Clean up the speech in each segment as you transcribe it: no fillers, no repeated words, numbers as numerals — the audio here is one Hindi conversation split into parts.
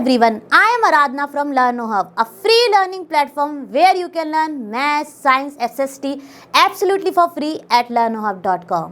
everyone, I am Aradhana from LearnoHub, a free learning platform where you can learn math, science, SST absolutely for free at learnohub.com.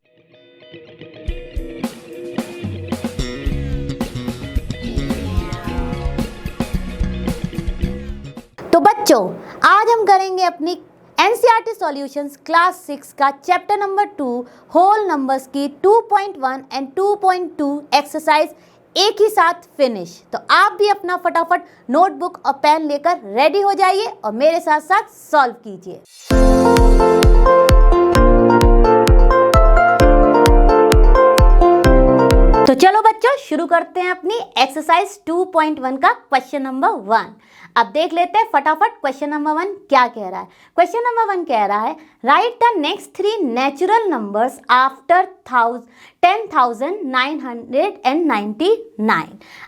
तो बच्चों, आज हम करेंगे अपनी NCERT सॉल्यूशंस क्लास 6 का चैप्टर नंबर 2 होल नंबर्स की 2.1 एंड 2.2 एक्सरसाइज एक ही साथ फिनिश। तो आप भी अपना फटाफट नोटबुक और पेन लेकर रेडी हो जाइए और मेरे साथ साथ सॉल्व कीजिए। तो चलो बच्चों, शुरू करते हैं अपनी एक्सरसाइज 2.1 का क्वेश्चन नंबर 1। अब देख लेते हैं फटाफट क्वेश्चन नंबर 1 क्या कह रहा है। क्वेश्चन नंबर 1 कह रहा है write the next 3 natural numbers after 10,999।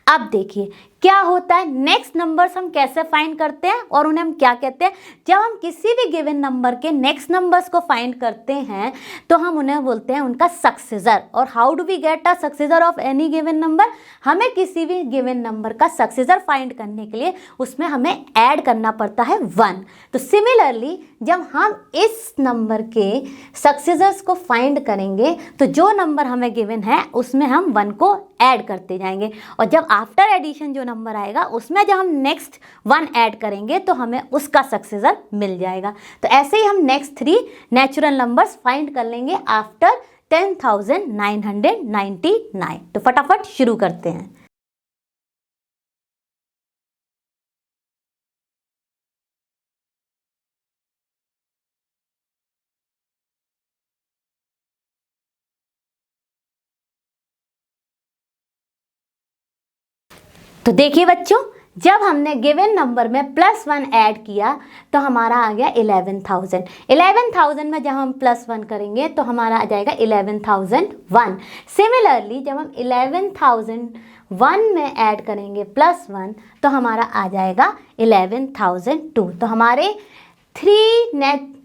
अब देखिए क्या होता है, नेक्स्ट नंबर्स हम कैसे फाइंड करते हैं और उन्हें हम क्या कहते हैं। जब हम किसी भी गिवन नंबर के नेक्स्ट नंबर्स को फाइंड करते हैं तो हम उन्हें बोलते हैं उनका सक्सेसर। और how do we get a successor of any given number? हमें किसी भी गिवन नंबर का सक्सेसर फाइंड करने के लिए उसमें हमें ऐड करना पड़ता है 1। तो सिमिलरली जब हम इस नंबर के सक्सेसर्स को फाइंड करेंगे तो जो नंबर हमें गिवन है उसमें हम 1 को ऐड करते जाएंगे और जब आफ्टर एडिशन जो नंबर आएगा उसमें जब हम नेक्स्ट 1 ऐड करेंगे तो हमें उसका सक्सेसर मिल जाएगा। तो ऐसे ही हम नेक्स्ट 3 नेचुरल नंबर्स फाइंड कर लेंगे आफ्टर 10,999। तो फटाफट शुरू करते हैं। तो देखिए बच्चों, जब हमने गिवन नंबर में +1 ऐड किया तो हमारा आ गया 11,000। 11,000 में जब हम +1 करेंगे तो हमारा आ जाएगा 11,001। सिमिलरली जब हम 11,001 में ऐड करेंगे +1 तो हमारा आ जाएगा 11,002। तो हमारे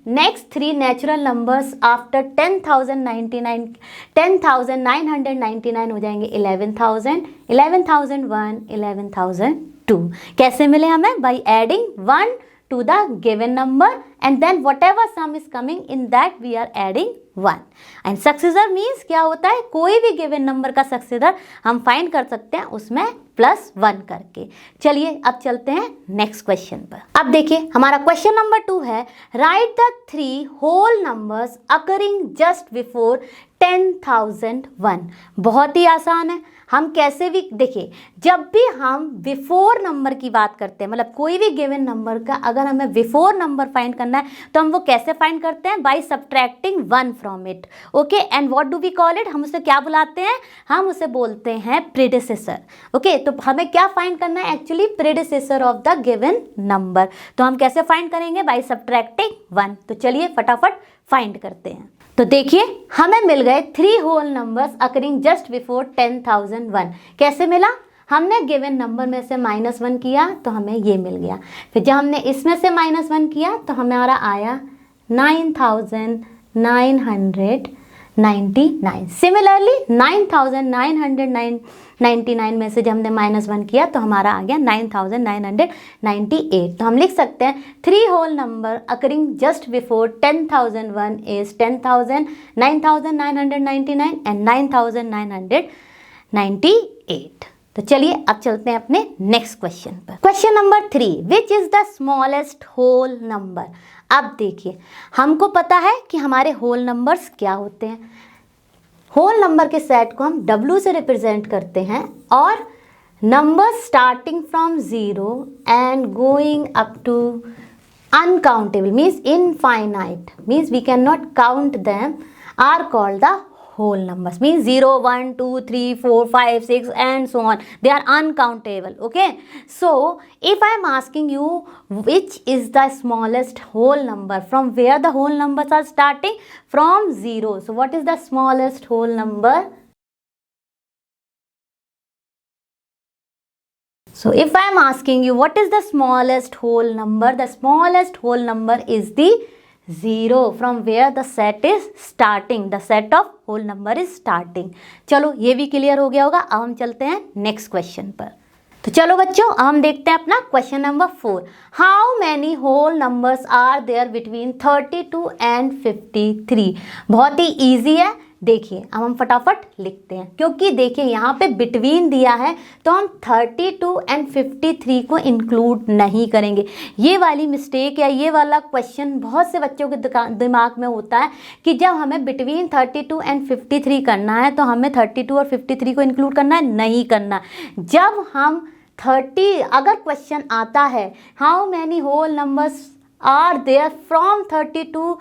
नेक्स्ट 3 नेचुरल नंबर्स आफ्टर 10,999 हो जाएंगे 11,000, 11,001, 11,002। कैसे मिले हमें? By adding 1 to the given number and then whatever sum is coming in that we are adding 1. and successor means क्या होता है, कोई भी given number का successor हम find कर सकते हैं उसमें +1 करके। चलिए अब चलते हैं नेक्स्ट क्वेश्चन पर। अब देखिए हमारा क्वेश्चन नंबर 2 है write the 3 whole numbers occurring just before 10,001। बहुत ही आसान है। हम कैसे भी देखिए, जब भी हम बिफोर नंबर की बात करते हैं, मतलब कोई भी गिवन नंबर का अगर हमें बिफोर नंबर फाइंड करना है तो हम वो कैसे फाइंड करते हैं? By subtracting 1 from it. Okay, and what do we call it? हम उसे क्या बुलाते हैं? हम उसे बोलते हैं प्रेडिसेसर। ओके, तो हमें क्या फाइंड करना है? Actually predecessor of the given number. तो हम कैसे फाइंड करेंगे? Bye subtracting 1। तो चलिए फटाफट फाइंड करते हैं। तो देखिए हमें मिल गए 3 whole numbers occurring just before 10,001। कैसे मिला? हमने गिवन नंबर में से -1 किया तो हमें ये मिल गया। फिर जब हमने इसमें से -1 किया तो हमारा आया 9,999। सिमिलरली 9,999 में से जब हमने -1 किया तो हमारा आ गया 9,998। तो हम लिख सकते हैं 3 whole number occurring just before 10,001 is 10,000, 9,999 and 9,998। तो चलिए अब चलते हैं अपने नेक्स्ट क्वेश्चन पर। Question number 3, which is the smallest whole number. अब देखिए हमको पता है कि हमारे होल नंबर्स क्या होते हैं। होल नंबर के सेट को हम W से रिप्रेजेंट करते हैं और numbers starting from 0 and going up to uncountable means infinite means we can not count them are called the whole numbers means 0, 1, 2, 3, 4, 5, 6 and so on. They are uncountable. Okay, so if I am asking you which is the smallest whole number, from where the whole numbers are starting? From 0. So what is the smallest whole number? So if I am asking you what is the smallest whole number, the smallest whole number is the 0 from where the set is starting, the set of whole number is starting। चलो ये भी क्लियर हो गया होगा। अब हम चलते हैं नेक्स्ट क्वेश्चन पर। तो तो चलो बच्चों हम देखते हैं अपना question number 4। How many whole numbers are there between 32 and 53। बहुत ही ईजी है। देखिए अब हम फटाफट लिखते हैं, क्योंकि देखिए यहाँ पे बिटवीन दिया है तो हम 32 एंड 53 को इंक्लूड नहीं करेंगे। ये वाली मिस्टेक या ये वाला क्वेश्चन बहुत से बच्चों के दिमाग में होता है कि जब हमें बिटवीन 32 एंड 53 करना है तो हमें 32 और 53 को इंक्लूड करना है, नहीं करना। जब हम 30 अगर क्वेश्चन आता है how many whole numbers are there from 32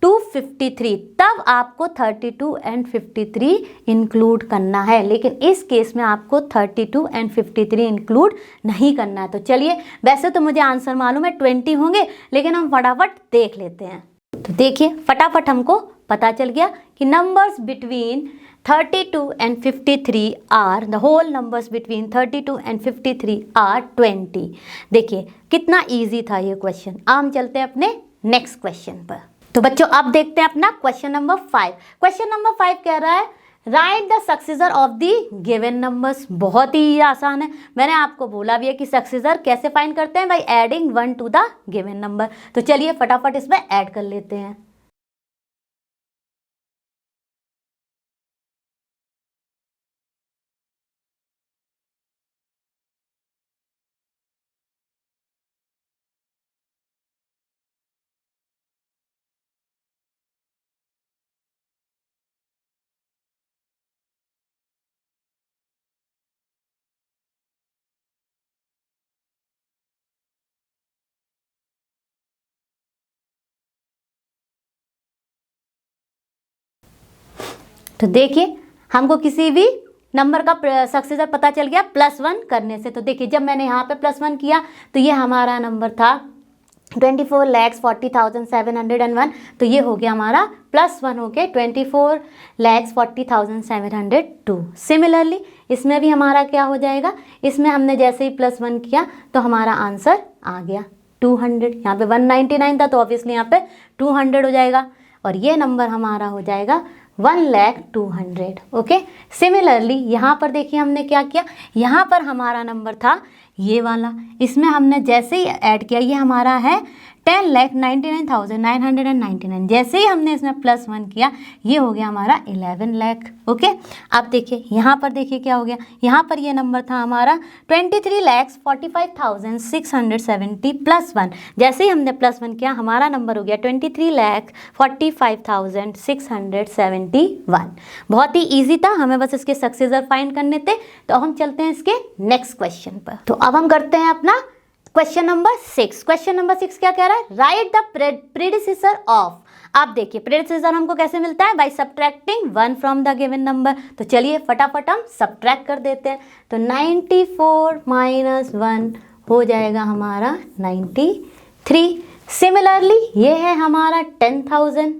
to 53, तब आपको 32 एंड 53 इंक्लूड करना है, लेकिन इस केस में आपको 32 एंड 53 इंक्लूड नहीं करना है। तो चलिए, वैसे तो मुझे आंसर मालूम है 20 होंगे, लेकिन हम फटाफट देख लेते हैं। तो देखिए फटाफट हमको पता चल गया कि numbers between 32 and 53 are the whole numbers between 32 and 53 are 20। देखिए कितना इजी था ये क्वेश्चन। अब हम चलते हैं अपने नेक्स्ट क्वेश्चन पर। तो बच्चों अब देखते हैं अपना क्वेश्चन नंबर 5। क्वेश्चन नंबर 5 कह रहा है write the successor of the given numbers. बहुत ही आसान है, मैंने आपको बोला भी है कि सक्सेसर कैसे फाइंड करते हैं, by adding 1 to the given number. तो चलिए फटाफट इसमें ऐड कर लेते हैं। तो देखिए हमको किसी भी नंबर का सक्सेसर पता चल गया +1 करने से। तो देखिए जब मैंने यहाँ पे +1 किया तो ये हमारा नंबर था 24,40,701। तो ये हो गया हमारा +1 हो गया 24,40,702। सिमिलरली इसमें भी हमारा क्या हो जाएगा, इसमें हमने जैसे ही +1 किया तो हमारा आंसर आ गया 200। यहाँ पे 199 था तो ऑब्वियसली यहाँ पे 200 हो जाएगा, और ये नंबर हमारा हो जाएगा 1,02,000। ओके। सिमिलरली यहाँ पर देखिए हमने क्या किया, यहाँ पर हमारा नंबर था ये वाला, इसमें हमने जैसे ही ऐड किया ये हमारा है 10,99,999। जैसे ही हमने इसमें +1 किया ये हो गया हमारा 11 लाख। ओके। अब देखिए यहाँ पर देखिए क्या हो गया, यहाँ पर ये नंबर था हमारा 23,45,670 +1। जैसे ही हमने +1 किया हमारा नंबर हो गया 23,45,671। बहुत ही ईजी था, हमें बस इसके सक्सेसर फाइंड करने थे। तो हम चलते हैं इसके नेक्स्ट क्वेश्चन पर। तो अब हम करते हैं अपना क्वेश्चन नंबर 6। क्वेश्चन नंबर 6 क्या कह रहा है, राइट द प्रेडिसेसर ऑफ। आप देखिए प्रेडिसेसर हमको कैसे मिलता है, bye subtracting 1 from the given number. तो चलिए फटाफट हम सब्ट्रैक्ट कर देते हैं। तो 94 - 1 हो जाएगा हमारा 93। सिमिलरली ये है हमारा 10,000,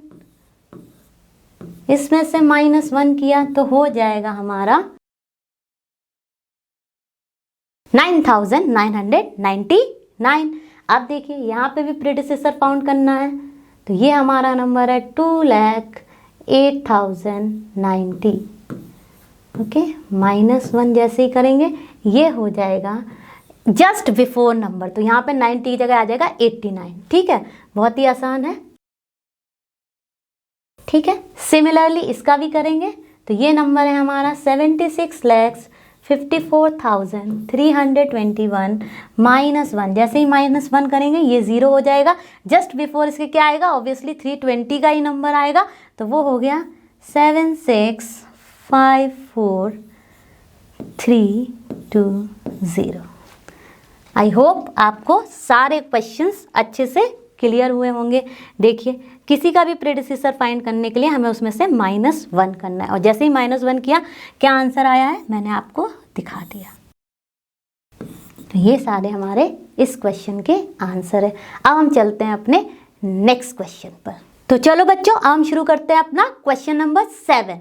इसमें से -1 किया तो हो जाएगा हमारा 9,999। अब देखिए यहाँ पे भी प्रेडिसेसर फाउंड करना है, तो ये हमारा नंबर है 2,08,090। ओके। -1 जैसे ही करेंगे ये हो जाएगा जस्ट बिफोर नंबर, तो यहाँ पे 90 की जगह आ जाएगा 89। ठीक है, बहुत ही आसान है। ठीक है। सिमिलरली इसका भी करेंगे तो ये नंबर है हमारा 76,54,321 -1। जैसे ही -1 करेंगे ये 0 हो जाएगा। जस्ट बिफोर इसके क्या आएगा, ऑब्वियसली 320 का ही नंबर आएगा, तो वो हो गया 76,54,320। आई होप आपको सारे क्वेश्चंस अच्छे से क्लियर हुए होंगे। देखिए किसी का भी प्रेडिसेसर फाइंड करने के लिए हमें उसमें से -1 करना है, और जैसे ही -1 किया क्या आंसर आया है मैंने आपको दिखा दिया। तो ये सारे हमारे इस क्वेश्चन के आंसर है। अब हम चलते हैं अपने नेक्स्ट क्वेश्चन पर। तो चलो बच्चों अब हम शुरू करते हैं अपना क्वेश्चन नंबर 7।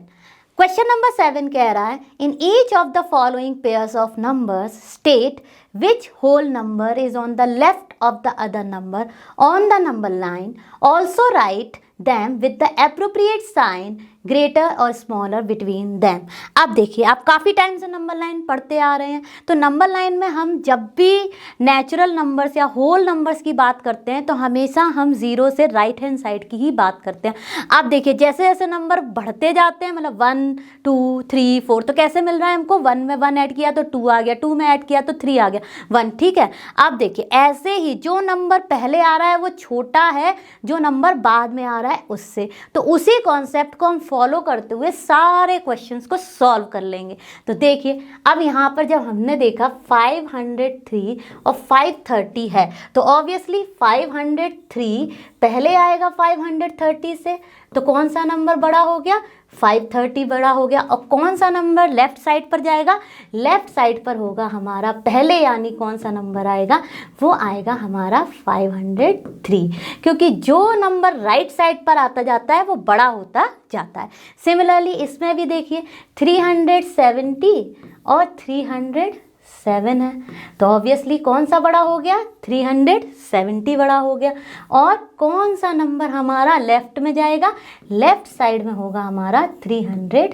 क्वेश्चन नंबर 7 कह रहा है in each of the following pairs of numbers state which whole number is on the left of the other number on the number line. Also write them with the appropriate sign greater और स्मॉलर बिटवीन दैम। अब देखिए, आप काफ़ी टाइम से नंबर लाइन पढ़ते आ रहे हैं, तो नंबर लाइन में हम जब भी नेचुरल नंबर्स या होल नंबर्स की बात करते हैं तो हमेशा हम ज़ीरो से राइट हैंड साइड की ही बात करते हैं। अब देखिए, जैसे जैसे नंबर बढ़ते जाते हैं, मतलब 1 2 3 4, तो कैसे मिल रहा है हमको, 1 में 1 ऐड किया तो 2 आ गया, 2 में ऐड किया तो 3 आ गया, 1, ठीक है। अब देखिए, ऐसे ही जो नंबर पहले आ रहा है वो छोटा है जो नंबर बाद में आ रहा है उससे, तो उसी कॉन्सेप्ट को हम फॉलो करते हुए सारे क्वेश्चंस को सॉल्व कर लेंगे। तो देखिए, अब यहाँ पर जब हमने देखा 503 और 530 है, तो ऑब्वियसली 503 पहले आएगा 530 से, तो कौन सा नंबर बड़ा हो गया, 530 बड़ा हो गया। और कौन सा नंबर लेफ्ट साइड पर जाएगा, लेफ्ट साइड पर होगा हमारा पहले, यानी कौन सा नंबर आएगा, वो आएगा हमारा 503, क्योंकि जो नंबर राइट साइड पर आता जाता है वो बड़ा होता जाता है। सिमिलरली इसमें भी देखिए 370 और 307 है, तो ऑब्वियसली कौन सा बड़ा हो गया, 370 बड़ा हो गया। और कौन सा नंबर हमारा लेफ्ट में जाएगा, लेफ्ट साइड में होगा हमारा 300।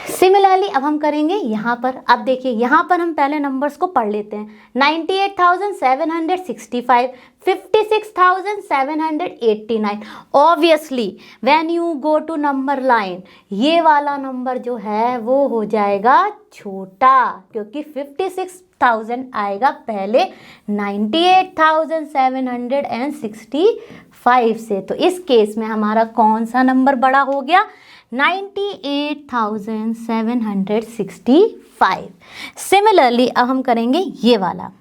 सिमिलरली अब हम करेंगे यहाँ पर। अब देखिए, यहाँ पर हम पहले नंबर्स को पढ़ लेते हैं। 98,765, 56,789। Obviously when you go to number line, ये वाला नंबर जो है वो हो जाएगा छोटा, क्योंकि 56,000 आएगा पहले 98,765 से। तो इस केस में हमारा कौन सा नंबर बड़ा हो गया, 98,765। सिमिलरली अब हम करेंगे ये वाला।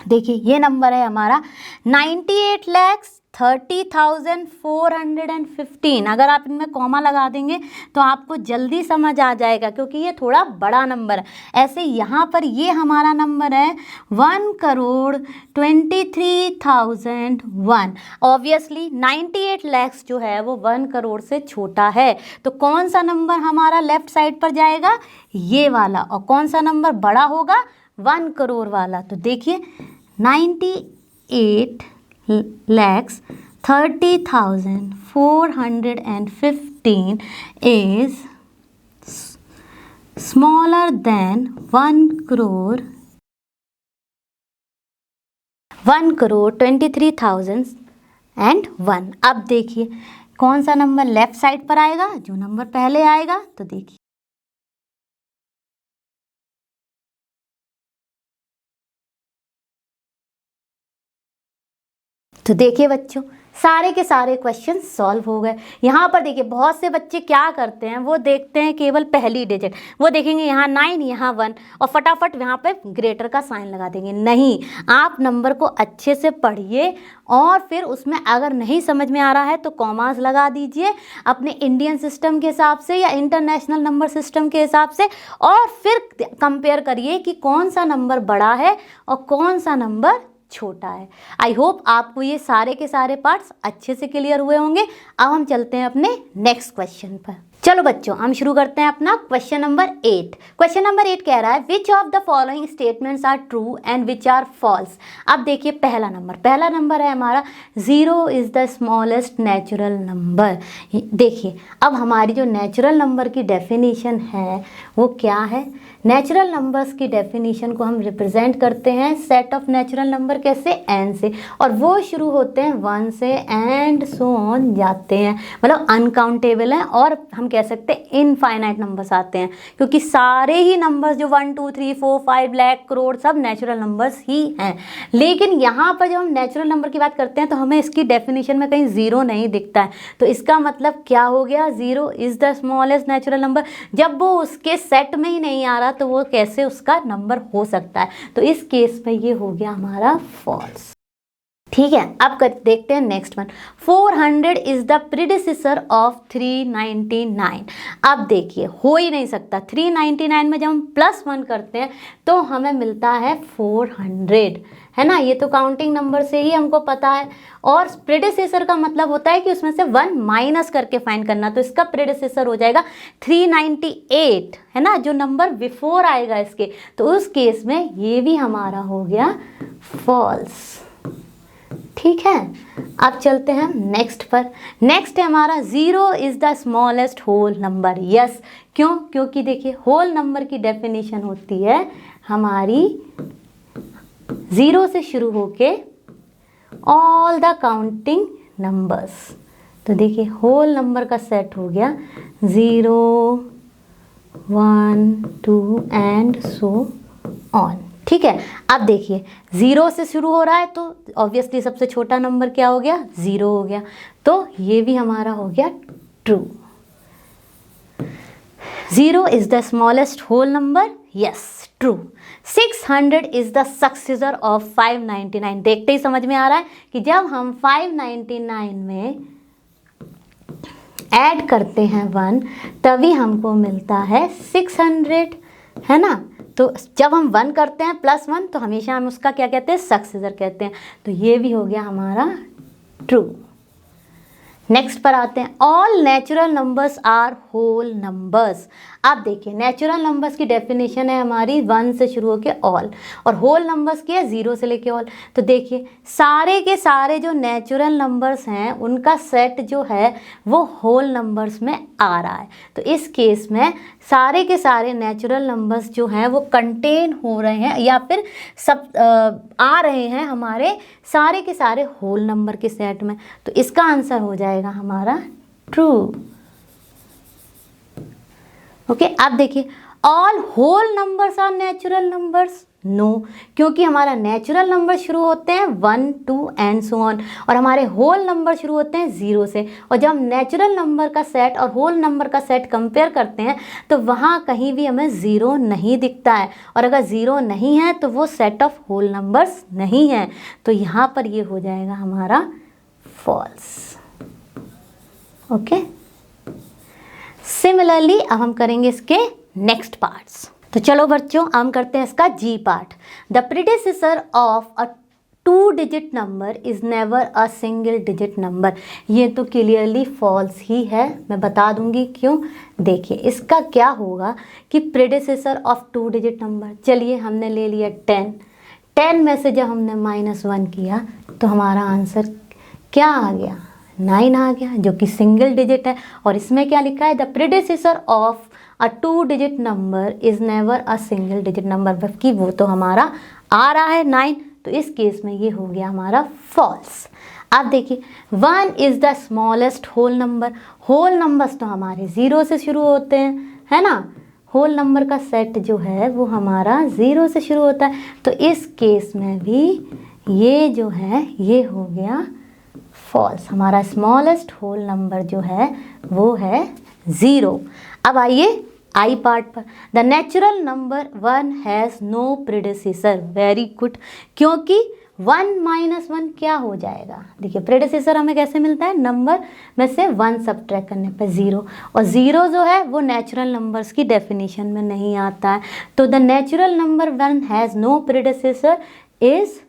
देखिए, ये नंबर है हमारा 98,30,415। अगर आप इनमें कॉमा लगा देंगे तो आपको जल्दी समझ आ जाएगा, क्योंकि ये थोड़ा बड़ा नंबर है। ऐसे यहाँ पर ये हमारा नंबर है 1,23,001। ऑब्वियसली 98 lakhs जो है वो 1 करोड़ से छोटा है, तो कौन सा नंबर हमारा लेफ्ट साइड पर जाएगा, ये वाला। और कौन सा नंबर बड़ा होगा, 1 करोड़ वाला। तो देखिए 98,30,415 is smaller than 1 crore 1,23,001। अब देखिए, कौन सा नंबर लेफ्ट साइड पर आएगा, जो नंबर पहले आएगा। तो देखिए, तो देखिए बच्चों, सारे के सारे क्वेश्चन सॉल्व हो गए। यहाँ पर देखिए, बहुत से बच्चे क्या करते हैं, वो देखते हैं केवल पहली डिजिट, वो देखेंगे यहाँ 9 यहाँ 1 और फटाफट यहाँ पे ग्रेटर का साइन लगा देंगे। नहीं, आप नंबर को अच्छे से पढ़िए और फिर उसमें अगर नहीं समझ में आ रहा है तो कॉमास लगा दीजिए अपने इंडियन सिस्टम के हिसाब से या इंटरनेशनल नंबर सिस्टम के हिसाब से, और फिर कंपेयर करिए कि कौन सा नंबर बड़ा है और कौन सा नंबर छोटा है। आई होप आपको ये सारे के सारे पार्ट्स अच्छे से क्लियर हुए होंगे। अब हम चलते हैं अपने नेक्स्ट क्वेश्चन पर। चलो बच्चों, हम शुरू करते हैं अपना क्वेश्चन नंबर 8। क्वेश्चन नंबर 8 कह रहा है which of the following statements are true and which are false. अब देखिए, पहला नंबर है हमारा 0 is the smallest natural number. देखिए, अब हमारी जो नेचुरल नंबर की डेफिनेशन है वो क्या है। नेचुरल नंबर्स की डेफिनेशन को हम रिप्रेजेंट करते हैं सेट ऑफ नेचुरल नंबर कैसे, n से, और वो शुरू होते हैं 1 से एंड सो ऑन जाते हैं, मतलब अनकाउंटेबल हैं, और हम कह सकते हैं इनफाइनाइट नंबर्स आते हैं, क्योंकि सारे ही नंबर्स जो 1 2 3 4 5 लाख करोड़ सब नेचुरल नंबर्स ही हैं। लेकिन यहाँ पर जब हम नेचुरल नंबर की बात करते हैं तो हमें इसकी डेफिनेशन में कहीं 0 नहीं दिखता है, तो इसका मतलब क्या हो गया, 0 is the smallest natural number. जब वो उसके सेट में ही नहीं आ रहा तो वो कैसे उसका नंबर हो सकता है, तो इस केस में ये हो गया हमारा फॉल्स। ठीक है, अब देखते हैं next one. 400 is the predecessor of 399। अब देखिए हो ही नहीं सकता, 399 में जब हम +1 करते हैं तो हमें मिलता है 400, है ना। ये तो काउंटिंग नंबर से ही हमको पता है, और प्रीडिसेसर का मतलब होता है कि उसमें से 1 माइनस करके फाइंड करना। तो इसका प्रीडिसेसर हो जाएगा 398, है ना, जो नंबर बिफोर आएगा इसके। तो उस केस में ये भी हमारा हो गया फॉल्स। ठीक है, अब चलते हैं नेक्स्ट पर। नेक्स्ट है हमारा 0 is the smallest whole number. Yes, क्यों? क्योंकि देखिए होल नंबर की डेफिनेशन होती है हमारी 0 से शुरू होके ऑल द काउंटिंग नंबर्स। तो देखिए होल नंबर का सेट हो गया 0, 1, 2 एंड सो ऑन। ठीक है, अब देखिए 0 से शुरू हो रहा है तो ऑब्वियसली सबसे छोटा नंबर क्या हो गया? 0 हो गया। तो ये भी हमारा हो गया true. 0 is the smallest whole number. Yes, true. 600 is the successor of 599। देखते ही समझ में आ रहा है कि जब हम 599 में ऐड करते हैं 1 तभी हमको मिलता है 600, है ना। तो जब हम 1 करते हैं +1 तो हमेशा हम उसका क्या कहते हैं? सक्सेसर कहते हैं। तो ये भी हो गया हमारा ट्रू। नेक्स्ट पर आते हैं, all natural numbers are whole numbers. आप देखिए नेचुरल नंबर्स की डेफिनेशन है हमारी 1 से शुरू होके ऑल, और होल नंबर्स की है 0 से लेके ऑल। तो देखिए सारे के सारे जो नेचुरल नंबर्स हैं उनका सेट जो है वो होल नंबर्स में आ रहा है। तो इस केस में सारे के सारे नेचुरल नंबर्स जो हैं वो कंटेन हो रहे हैं या फिर सब आ रहे हैं हमारे सारे के सारे होल नंबर के सेट में। तो इसका आंसर हो जाएगा हमारा ट्रू। ओके, अब देखिए all whole numbers are natural numbers. No, क्योंकि हमारा नेचुरल नंबर शुरू होते हैं 1, 2 एंड सो ऑन, और हमारे होल नंबर शुरू होते हैं 0 से। और जब हम नेचुरल नंबर का सेट और होल नंबर का सेट कंपेयर करते हैं तो वहाँ कहीं भी हमें 0 नहीं दिखता है, और अगर 0 नहीं है तो वो सेट ऑफ होल नंबर्स नहीं है। तो यहाँ पर ये हो जाएगा हमारा फॉल्स। ओके, सिमिलरली अब हम करेंगे इसके नेक्स्ट पार्ट्स। तो चलो बच्चों हम करते हैं इसका G part. The predecessor of a 2 digit number is never a single digit number. ये तो क्लियरली फॉल्स ही है, मैं बता दूंगी क्यों। देखिए इसका क्या होगा कि प्रीडिसेसर ऑफ 2 डिजिट नंबर, चलिए हमने ले लिया 10 में से जब हमने -1 किया तो हमारा आंसर क्या आ गया? 9 आ गया, जो कि सिंगल डिजिट है। और इसमें क्या लिखा है? The predecessor of a 2 digit number is never a single digit number, बल्कि वो तो हमारा आ रहा है 9। तो इस केस में ये हो गया हमारा फॉल्स। अब देखिए 1 is the smallest whole number. Whole numbers तो हमारे 0 से शुरू होते हैं, है ना। होल नंबर का सेट जो है वो हमारा 0 से शुरू होता है। तो इस केस में भी ये जो है ये हो गया फॉल्स। हमारा स्मॉलेस्ट होल नंबर जो है वो है 0। अब आइए आई पार्ट पर। The natural number 1 has no predecessor. Very good, क्योंकि 1 - 1 क्या हो जाएगा? देखिए प्रीडिसेसर हमें कैसे मिलता है? नंबर में से 1 सब्ट्रैक्ट करने पर 0, और 0 जो है वो नेचुरल नंबर्स की डेफिनेशन में नहीं आता है। तो the natural number 1 has no predecessor is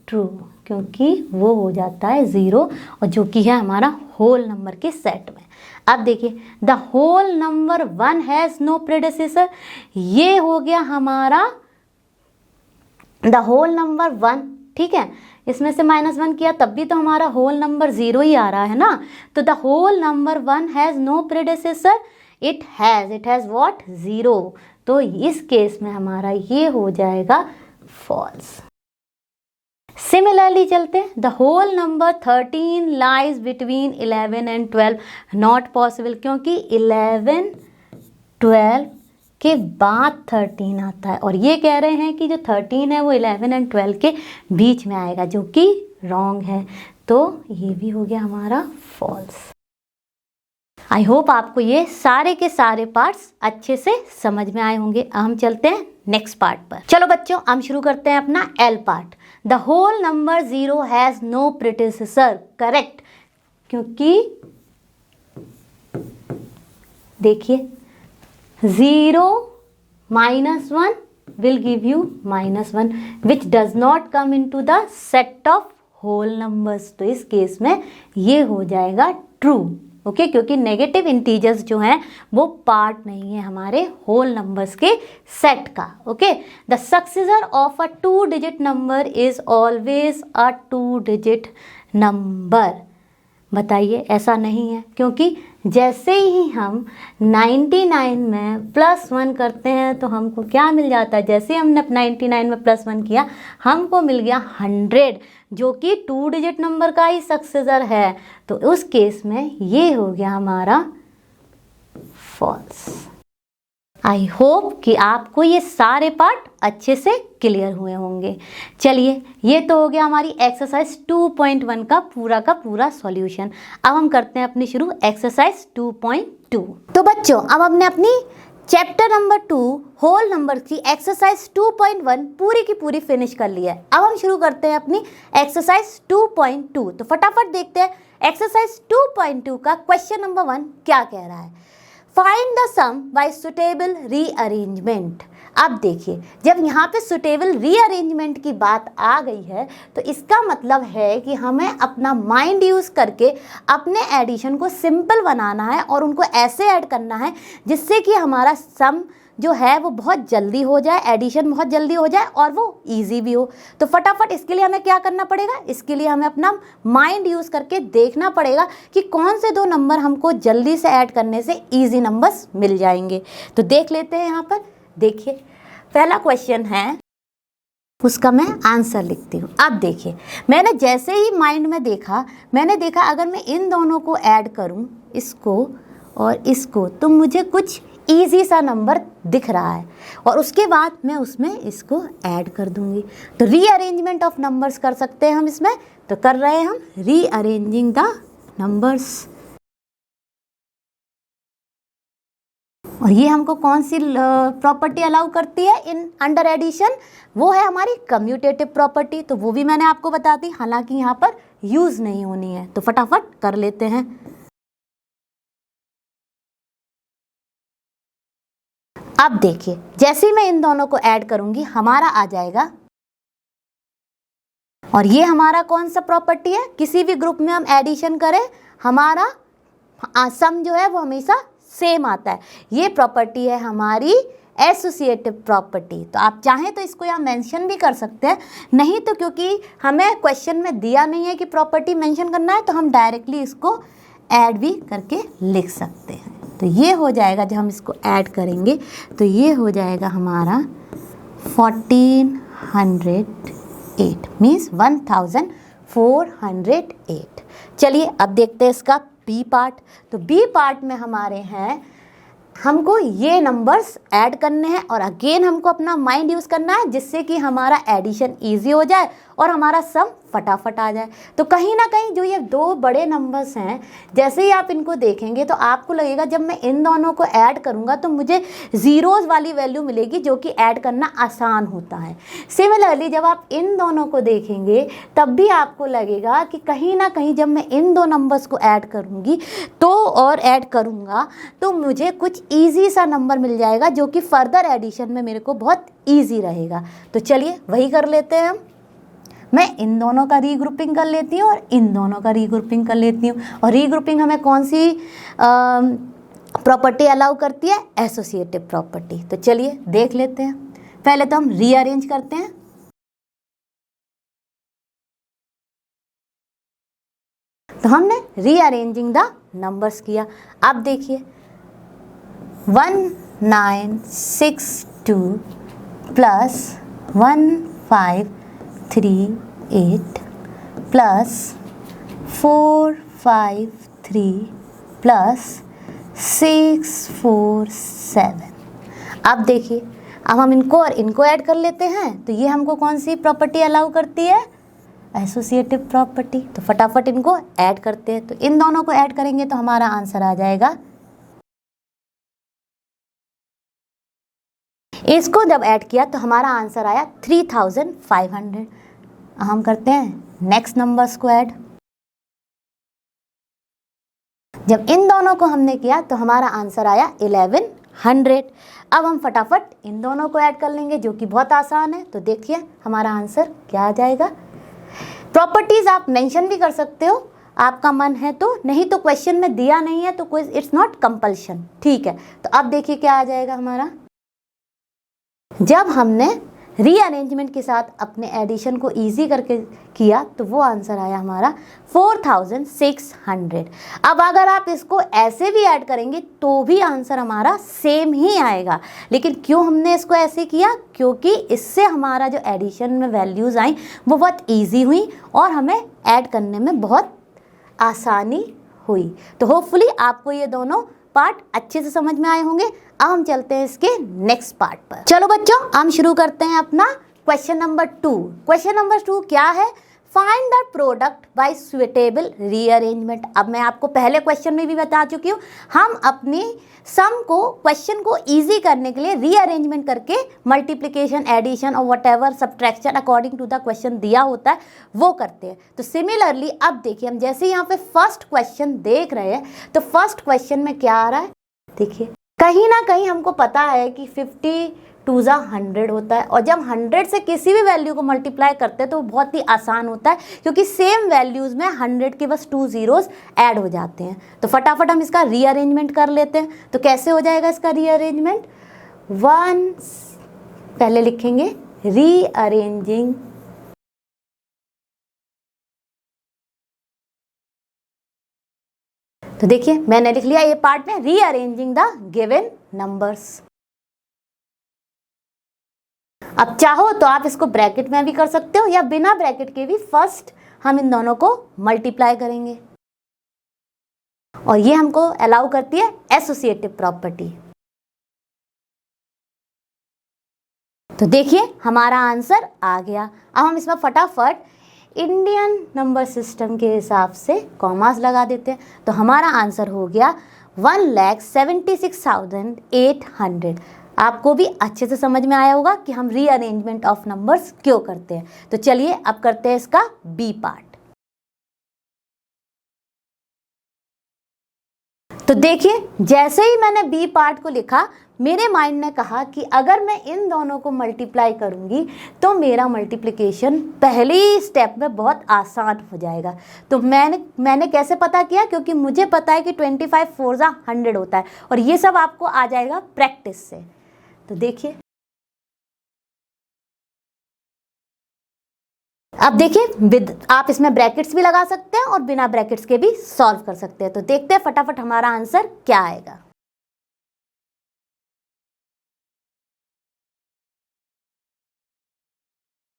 true, क्योंकि वो हो जाता है 0, और जो कि है हमारा होल नंबर के सेट में। अब देखिए the whole number 1 has no predecessor, ये हो गया हमारा द होल नंबर 1। ठीक है, इसमें से -1 किया तब भी तो हमारा होल नंबर 0 ही आ रहा है ना। तो the whole number 1 has no predecessor, it has what? 0। तो इस केस में हमारा ये हो जाएगा फॉल्स। सिमिलरली चलते हैं, the whole number 13 lies between 11 and 12। Not possible, क्योंकि 11, 12 के बाद 13 आता है, और ये कह रहे हैं कि जो 13 है वो 11 एंड 12 के बीच में आएगा, जो कि रॉन्ग है। तो ये भी हो गया हमारा फॉल्स। आई होप आपको ये सारे के सारे पार्ट्स अच्छे से समझ में आए होंगे। अब हम चलते हैं नेक्स्ट पार्ट पर। चलो बच्चों, हम शुरू करते हैं अपना L part. The whole number 0 has no predecessor. Correct, क्योंकि देखिए 0 -1 will give you -1 which does not come into the set of whole numbers। तो इस केस में ये हो जाएगा ट्रू। ओके, क्योंकि नेगेटिव इंटीजर्स जो हैं वो पार्ट नहीं है हमारे होल नंबर्स के सेट का। Okay, the successor of a 2 digit number is always a 2 digit number. बताइए, ऐसा नहीं है, क्योंकि जैसे ही हम 99 में +1 करते हैं तो हमको क्या मिल जाता है? जैसे हमने 99 में +1 किया हमको मिल गया 100, जो कि 2 डिजिट नंबर का ही सक्सेसर है। तो उस केस में ये हो गया हमारा फॉल्स। आई होप कि आपको ये सारे पार्ट अच्छे से क्लियर हुए होंगे। चलिए, ये तो हो गया हमारी एक्सरसाइज 2.1 का पूरा सॉल्यूशन। अब हम करते हैं अपनी शुरू एक्सरसाइज 2.2। तो बच्चों, अब हमने अपनी चैप्टर नंबर 2 होल नंबर की एक्सरसाइज 2.1 पूरी की पूरी फिनिश कर ली है। अब हम शुरू करते हैं अपनी एक्सरसाइज 2.2। तो फटाफट देखते हैं एक्सरसाइज 2.2 का क्वेश्चन नंबर 1 क्या कह रहा है। Find the sum by suitable rearrangement. अब देखिए, जब यहाँ पे सुटेबल रीअरेंजमेंट की बात आ गई है तो इसका मतलब है कि हमें अपना माइंड यूज़ करके अपने एडिशन को सिंपल बनाना है और उनको ऐसे ऐड करना है जिससे कि हमारा सम जो है वो बहुत जल्दी हो जाए, एडिशन बहुत जल्दी हो जाए और वो इजी भी हो। तो फटाफट इसके लिए हमें क्या करना पड़ेगा? इसके लिए हमें अपना माइंड यूज़ करके देखना पड़ेगा कि कौन से 2 नंबर हमको जल्दी से ऐड करने से इजी नंबर्स मिल जाएंगे। तो देख लेते हैं। यहाँ पर देखिए, पहला क्वेश्चन है, उसका मैं आंसर लिखती हूँ। अब देखिए, मैंने जैसे ही माइंड में देखा, मैंने देखा अगर मैं इन दोनों को ऐड करूँ, इसको और इसको, तो मुझे कुछ ईजी सा नंबर दिख रहा है और उसके बाद मैं उसमें इसको ऐड कर दूंगी। तो रीअरेंजमेंट ऑफ नंबर्स कर सकते हैं हम इसमें। तो कर रहे हैं हम रीअरेंजिंग द नंबर्स। और ये हमको कौन सी प्रॉपर्टी अलाउ करती है इन अंडर एडिशन? वो है हमारी कम्यूटेटिव प्रॉपर्टी। तो वो भी मैंने आपको बता दी, हालांकि यहाँ पर यूज़ नहीं होनी है। तो फटाफट कर लेते हैं। अब देखिए, जैसे ही मैं इन दोनों को ऐड करूंगी हमारा आ जाएगा, और ये हमारा कौन सा प्रॉपर्टी है? किसी भी ग्रुप में हम एडिशन करें हमारा सम जो है वो हमेशा सेम आता है। ये प्रॉपर्टी है हमारी एसोसिएटिव प्रॉपर्टी। तो आप चाहें तो इसको यहाँ मेंशन भी कर सकते हैं, नहीं तो क्योंकि हमें क्वेश्चन में दिया नहीं है कि प्रॉपर्टी मेंशन करना है, तो हम डायरेक्टली इसको ऐड भी करके लिख सकते हैं। तो ये हो जाएगा, जब हम इसको ऐड करेंगे तो ये हो जाएगा हमारा 1408 मीन्स 1408। चलिए अब देखते हैं इसका बी पार्ट। तो बी पार्ट में हमारे हैं, हमको ये नंबर्स ऐड करने हैं और अगेन हमको अपना माइंड यूज़ करना है जिससे कि हमारा एडिशन इजी हो जाए और हमारा सम फटाफट आ जाए। तो कहीं ना कहीं जो ये 2 बड़े नंबर्स हैं, जैसे ही आप इनको देखेंगे तो आपको लगेगा जब मैं इन दोनों को ऐड करूँगा तो मुझे ज़ीरोज़ वाली वैल्यू मिलेगी, जो कि ऐड करना आसान होता है। सिमिलरली जब आप इन दोनों को देखेंगे तब भी आपको लगेगा कि कहीं ना कहीं जब मैं इन 2 नंबर्स को ऐड करूँगी तो और ऐड करूँगा तो मुझे कुछ ईजी सा नंबर मिल जाएगा, जो कि फर्दर एडिशन में मेरे को बहुत ईजी रहेगा। तो चलिए वही कर लेते हैं हम। मैं इन दोनों का रीग्रुपिंग कर लेती हूँ और इन दोनों का रीग्रुपिंग कर लेती हूँ। और रीग्रुपिंग हमें कौन सी प्रॉपर्टी अलाउ करती है? Associative property. तो चलिए देख लेते हैं। पहले तो हम रीअरेंज करते हैं। तो हमने रीअरेंजिंग द नंबर्स किया। अब देखिए 1962 प्लस 1538 प्लस 453 प्लस 647। अब देखिए, अब हम इनको और इनको ऐड कर लेते हैं। तो ये हमको कौन सी प्रॉपर्टी अलाउ करती है? Associative property. तो फटाफट इनको ऐड करते हैं। तो इन दोनों को ऐड करेंगे तो हमारा आंसर आ जाएगा, इसको जब ऐड किया तो हमारा आंसर आया 3500। हम करते हैं नेक्स्ट नंबर्स को ऐड। जब इन दोनों को हमने किया तो हमारा आंसर आया 1100। अब हम फटाफट इन दोनों को ऐड कर लेंगे जो कि बहुत आसान है। तो देखिए हमारा आंसर क्या आ जाएगा। प्रॉपर्टीज आप मेंशन भी कर सकते हो, आपका मन है तो, नहीं तो क्वेश्चन में दिया नहीं है तो कोई इट्स नॉट कंपल्शन, ठीक है। तो अब देखिए क्या आ जाएगा हमारा। जब हमने रीअरेंजमेंट के साथ अपने एडिशन को इजी करके किया तो वो आंसर आया हमारा 4600। अब अगर आप इसको ऐसे भी ऐड करेंगे तो भी आंसर हमारा सेम ही आएगा। लेकिन क्यों हमने इसको ऐसे किया, क्योंकि इससे हमारा जो एडिशन में वैल्यूज़ आई वो बहुत ईजी हुई और हमें ऐड करने में बहुत आसानी हुई। तो होपफुली आपको ये दोनों पार्ट अच्छे से समझ में आए होंगे। अब हम चलते हैं इसके नेक्स्ट पार्ट पर। चलो बच्चों, हम शुरू करते हैं अपना क्वेश्चन नंबर 2। क्वेश्चन नंबर 2 क्या है, find the product by suitable rearrangement. अब मैं आपको पहले क्वेश्चन में भी बता चुकी हूँ, हम अपनी सम को, क्वेश्चन को इजी करने के लिए रीअरेंजमेंट करके मल्टीप्लिकेशन, एडिशन और whatever subtraction according to the question दिया होता है वो करते हैं। तो सिमिलरली अब देखिए, हम जैसे यहाँ पे फर्स्ट क्वेश्चन देख रहे हैं तो फर्स्ट क्वेश्चन में क्या आ रहा है, देखिए कहीं ना कहीं हमको पता है कि 50 होता है, और जब 100 से किसी भी वैल्यू को मल्टीप्लाई करते हैं तो बहुत ही आसान होता है, क्योंकि सेम वैल्यूज़ में 100 के बस 2 zeros ऐड हो जाते हैं। तो फटाफट हम इसका रीअरेंजमेंट कर लेते हैं। तो कैसे हो जाएगा इसका रीअरेंजमेंट, 1 पहले लिखेंगे रीअरेंजिंग तो देखिए मैंने लिख लिया ये पार्ट में, रीअरेंजिंग द गिवन नंबर्स। अब चाहो तो आप इसको ब्रैकेट में भी कर सकते हो या बिना ब्रैकेट के भी फर्स्ट हम इन दोनों को मल्टीप्लाई करेंगे, और ये हमको अलाउ करती है एसोसिएटिव प्रॉपर्टी। तो देखिए हमारा आंसर आ गया। अब हम इसमें फटाफट इंडियन नंबर सिस्टम के हिसाब से कॉमास लगा देते हैं। तो हमारा आंसर हो गया 1,76,800। आपको भी अच्छे से समझ में आया होगा कि हम रीअरेंजमेंट ऑफ नंबर्स क्यों करते हैं। तो चलिए अब करते हैं इसका बी पार्ट। तो देखिए जैसे ही मैंने बी पार्ट को लिखा, मेरे माइंड ने कहा कि अगर मैं इन दोनों को मल्टीप्लाई करूंगी तो मेरा मल्टीप्लिकेशन पहले ही स्टेप में बहुत आसान हो जाएगा। तो मैंने कैसे पता किया, क्योंकि मुझे पता है कि 25 4 100 होता है, और ये सब आपको आ जाएगा प्रैक्टिस से। तो देखिए अब देखिए आप इसमें ब्रैकेट्स भी लगा सकते हैं और बिना ब्रैकेट्स के भी सॉल्व कर सकते हैं। तो देखते हैं फटाफट हमारा आंसर क्या आएगा।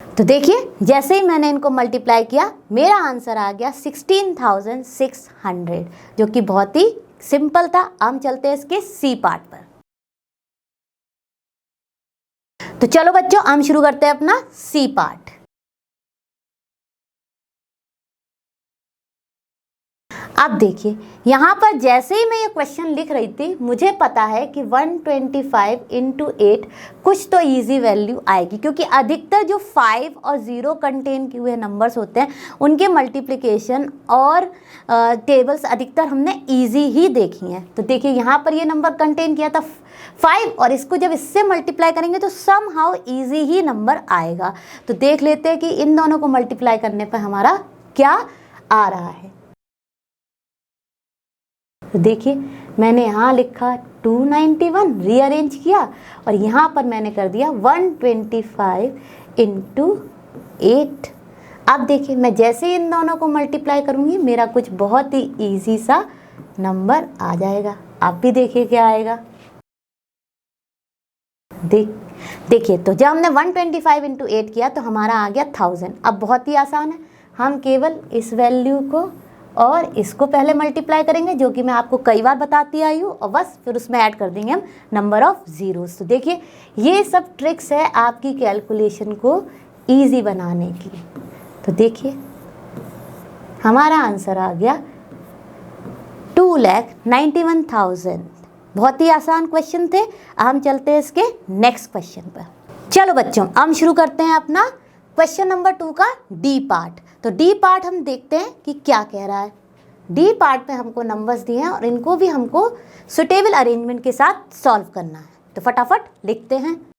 तो देखिए जैसे ही मैंने इनको मल्टीप्लाई किया मेरा आंसर आ गया 16,600, जो कि बहुत ही सिंपल था। हम चलते हैं इसके सी पार्ट पर। तो चलो बच्चों हम शुरू करते हैं अपना सी पार्ट। अब देखिए यहाँ पर जैसे ही मैं ये क्वेश्चन लिख रही थी, मुझे पता है कि 125 × 8 कुछ तो इजी वैल्यू आएगी, क्योंकि अधिकतर जो 5 और 0 कंटेन किए हुए नंबर्स होते हैं उनके मल्टीप्लिकेशन और टेबल्स अधिकतर हमने इजी ही देखी हैं। तो देखिए यहाँ पर ये नंबर कंटेन किया था 5, और इसको जब इससे मल्टीप्लाई करेंगे तो सम हाउ ईजी ही नंबर आएगा। तो देख लेते हैं कि इन दोनों को मल्टीप्लाई करने पर हमारा क्या आ रहा है। तो देखिए मैंने यहाँ लिखा 291, रीअरेंज किया, और यहाँ पर मैंने कर दिया 125 × 8। अब देखिए मैं जैसे ही इन दोनों को मल्टीप्लाई करूँगी मेरा कुछ बहुत ही इजी सा नंबर आ जाएगा। आप भी देखिए क्या आएगा। देखिए तो जब हमने 125 × 8 किया तो हमारा आ गया 1000। अब बहुत ही आसान है, हम केवल इस वैल्यू को और इसको पहले मल्टीप्लाई करेंगे, जो कि मैं आपको कई बार बताती आई हूँ, और बस फिर उसमें ऐड कर देंगे हम नंबर ऑफ ज़ीरोस। तो देखिए ये सब ट्रिक्स है आपकी कैलकुलेशन को इजी बनाने की। तो देखिए हमारा आंसर आ गया 2,91,000। बहुत ही आसान क्वेश्चन थे। हम चलते हैं इसके नेक्स्ट क्वेश्चन पर। चलो बच्चों, हम शुरू करते हैं अपना क्वेश्चन नंबर 2 का डी पार्ट। तो डी पार्ट हम देखते हैं कि क्या कह रहा है। डी पार्ट में हमको नंबर्स दिए हैं और इनको भी हमको सुटेबल अरेंजमेंट के साथ सॉल्व करना है। तो फटाफट लिखते हैं।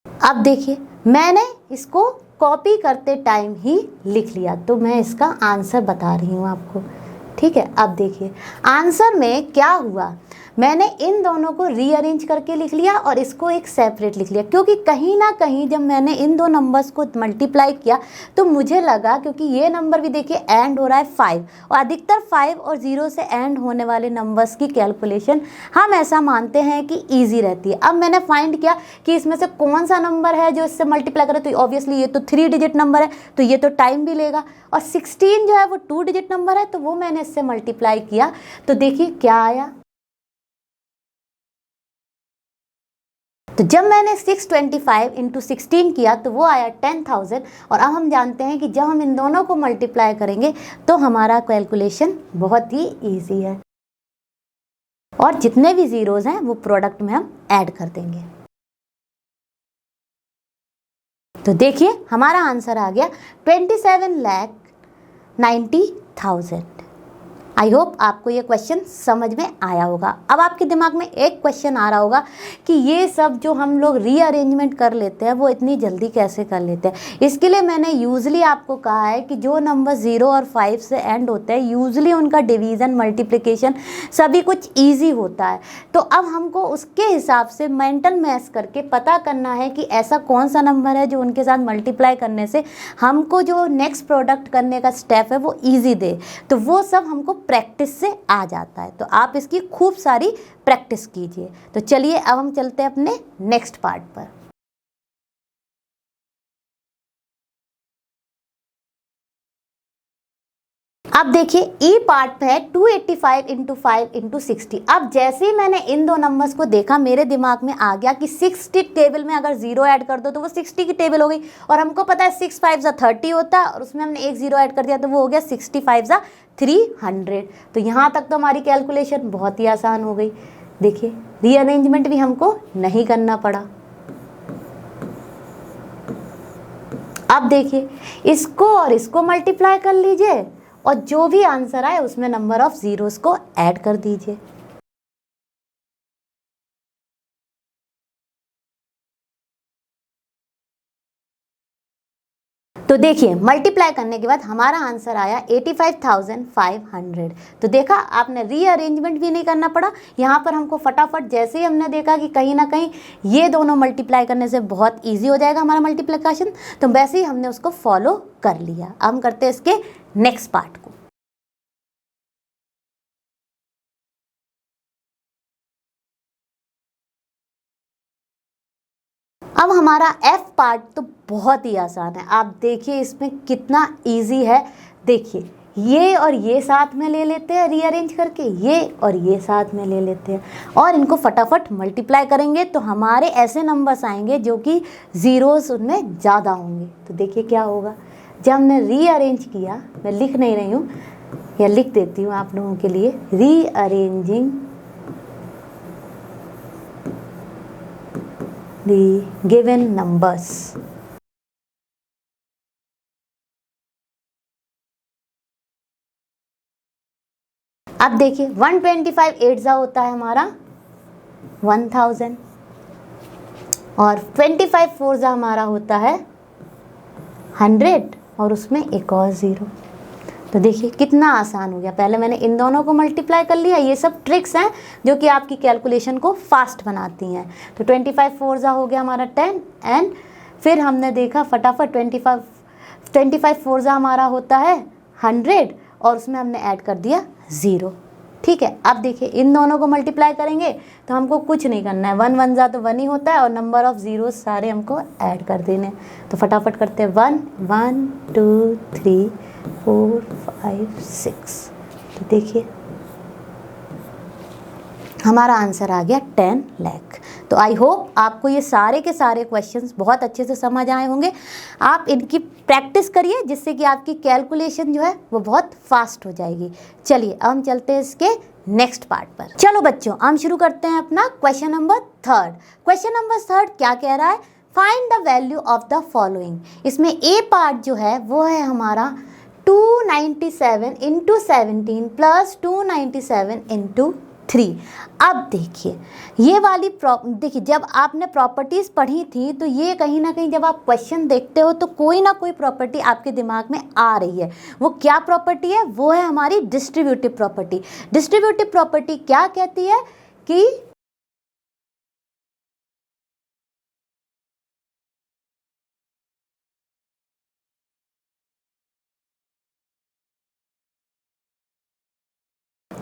अब देखिए मैंने इसको कॉपी करते टाइम ही लिख लिया, तो मैं इसका आंसर बता रही हूँ आपको, ठीक है। अब देखिए आंसर में क्या हुआ, मैंने इन दोनों को रीअरेंज करके लिख लिया और इसको एक सेपरेट लिख लिया, क्योंकि कहीं ना कहीं जब मैंने इन दो नंबर्स को मल्टीप्लाई किया तो मुझे लगा, क्योंकि ये नंबर भी देखिए एंड हो रहा है 5 और अधिकतर 5 और 0 से एंड होने वाले नंबर्स की कैलकुलेशन हम ऐसा मानते हैं कि ईजी रहती है। अब मैंने फाइंड किया कि इसमें से कौन सा नंबर है जो इससे मल्टीप्लाई करे, तो ऑब्वियसली ये तो 3 डिजिट नंबर है, तो ये तो टाइम भी लेगा, और 16 जो है वो 2 डिजिट नंबर है, तो वो मैंने इससे मल्टीप्लाई किया। तो देखिए क्या आया, तो जब मैंने 625 इंटू 16 किया तो वो आया 10,000। और अब हम जानते हैं कि जब हम इन दोनों को मल्टीप्लाई करेंगे तो हमारा कैलकुलेशन बहुत ही इजी है, और जितने भी जीरोज हैं वो प्रोडक्ट में हम ऐड कर देंगे। तो देखिए हमारा आंसर आ गया 27,90,000। आई होप आपको ये क्वेश्चन समझ में आया होगा। अब आपके दिमाग में एक क्वेश्चन आ रहा होगा कि ये सब जो हम लोग रीअरेंजमेंट कर लेते हैं वो इतनी जल्दी कैसे कर लेते हैं। इसके लिए मैंने यूजली आपको कहा है कि जो नंबर 0 और 5 से एंड होते हैं यूजली उनका डिवीज़न मल्टीप्लिकेशन सभी कुछ ईजी होता है। तो अब हमको उसके हिसाब से मेंटल मैथ्स करके पता करना है कि ऐसा कौन सा नंबर है जो उनके साथ मल्टीप्लाई करने से हमको जो नेक्स्ट प्रोडक्ट करने का स्टेप है वो ईजी दे। तो वो सब हमको प्रैक्टिस से आ जाता है, तो आप इसकी खूब सारी प्रैक्टिस कीजिए। तो चलिए अब हम चलते हैं अपने नेक्स्ट पार्ट पर। अब देखिए ई पार्ट पे है 285 इंटू 5 इंटू 60। अब जैसे ही मैंने इन दो नंबर्स को देखा मेरे दिमाग में आ गया कि 60 टेबल में अगर 0 ऐड कर दो तो वो 60 की टेबल हो गई, और हमको पता है 6 5 ज़ा 30 होता है, और उसमें हमने एक 0 ऐड कर दिया तो वो हो गया 65 ज़ा 300। तो यहाँ तक तो हमारी कैलकुलेशन बहुत ही आसान हो गई। देखिए रीअरेंजमेंट भी हमको नहीं करना पड़ा। अब देखिए इसको और इसको मल्टीप्लाई कर लीजिए और जो भी आंसर आए उसमें नंबर ऑफ जीरोस को ऐड कर दीजिए। तो देखिए मल्टीप्लाई करने के बाद हमारा आंसर आया 85,500। तो देखा आपने, रीअरेंजमेंट भी नहीं करना पड़ा। यहाँ पर हमको फटाफट जैसे ही हमने देखा कि कहीं ना कहीं ये दोनों मल्टीप्लाई करने से बहुत इजी हो जाएगा हमारा मल्टीप्लिकेशन, तो वैसे ही हमने उसको फॉलो कर लिया। अब हम करते हैं इसके नेक्स्ट पार्ट को। अब हमारा एफ पार्ट तो बहुत ही आसान है। आप देखिए इसमें कितना इजी है। देखिए ये और ये साथ में ले लेते हैं रीअरेंज करके, ये और ये साथ में ले लेते हैं और इनको फटाफट मल्टीप्लाई करेंगे तो हमारे ऐसे नंबर्स आएंगे जो कि ज़ीरोस उनमें ज़्यादा होंगे। तो देखिए क्या होगा जब हमने रीअरेंज किया, मैं लिख नहीं रही हूँ या लिख देती हूँ आप लोगों के लिए, रीअरेंजिंग the given numbers। अब देखिए 125 8 जा होता है हमारा 1000 और 25 4 जा हमारा होता है 100 और उसमें एक और 0। तो देखिए कितना आसान हो गया। पहले मैंने इन दोनों को मल्टीप्लाई कर लिया। ये सब ट्रिक्स हैं जो कि आपकी कैलकुलेशन को फास्ट बनाती हैं। तो 25 4 जा हो गया हमारा 10 एंड फिर हमने देखा फटाफट 25 4 जा हमारा होता है 100 और उसमें हमने ऐड कर दिया 0। ठीक है, अब देखिए इन दोनों को मल्टीप्लाई करेंगे तो हमको कुछ नहीं करना है, 1 1 जा तो 1 ही होता है और नंबर ऑफ जीरो सारे हमको ऐड कर देने। तो फटाफट करते हैं 1 1 2 3 4 5 6। तो देखिए हमारा आंसर आ गया 10 लाख। तो आई होप आपको ये सारे के सारे क्वेश्चंस बहुत अच्छे से समझ आए होंगे। आप इनकी प्रैक्टिस करिए जिससे कि आपकी कैलकुलेशन जो है वो बहुत फास्ट हो जाएगी। चलिए अब हम चलते हैं इसके नेक्स्ट पार्ट पर। चलो बच्चों हम शुरू करते हैं अपना क्वेश्चन नंबर 3। क्वेश्चन नंबर 3 क्या कह रहा है, find the value of the following. इसमें ए पार्ट जो है वो है हमारा 297 इंटू 17 प्लस 297 इंटू 3। अब देखिए ये वाली देखिए जब आपने प्रॉपर्टीज़ पढ़ी थी तो ये कहीं ना कहीं जब आप क्वेश्चन देखते हो तो कोई ना कोई प्रॉपर्टी आपके दिमाग में आ रही है। वो क्या प्रॉपर्टी है, वो है हमारी डिस्ट्रीब्यूटिव प्रॉपर्टी। डिस्ट्रीब्यूटिव प्रॉपर्टी क्या कहती है कि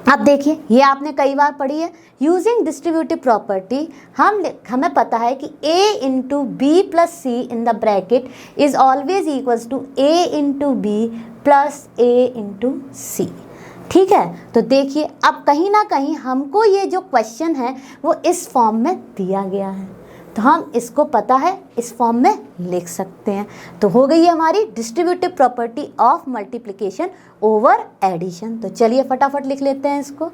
अब देखिए ये आपने कई बार पढ़ी है। यूजिंग डिस्ट्रीब्यूटिव प्रॉपर्टी हमें पता है कि a into B plus C in the bracket is always equals to a into B plus a into C. ठीक है, तो देखिए अब कहीं ना कहीं हमको ये जो क्वेश्चन है वो इस फॉर्म में दिया गया है, तो हम इसको पता है इस फॉर्म में लिख सकते हैं। तो हो गई है हमारी distributive property of multiplication over addition. तो चलिए फटाफट लिख लेते हैं इसको।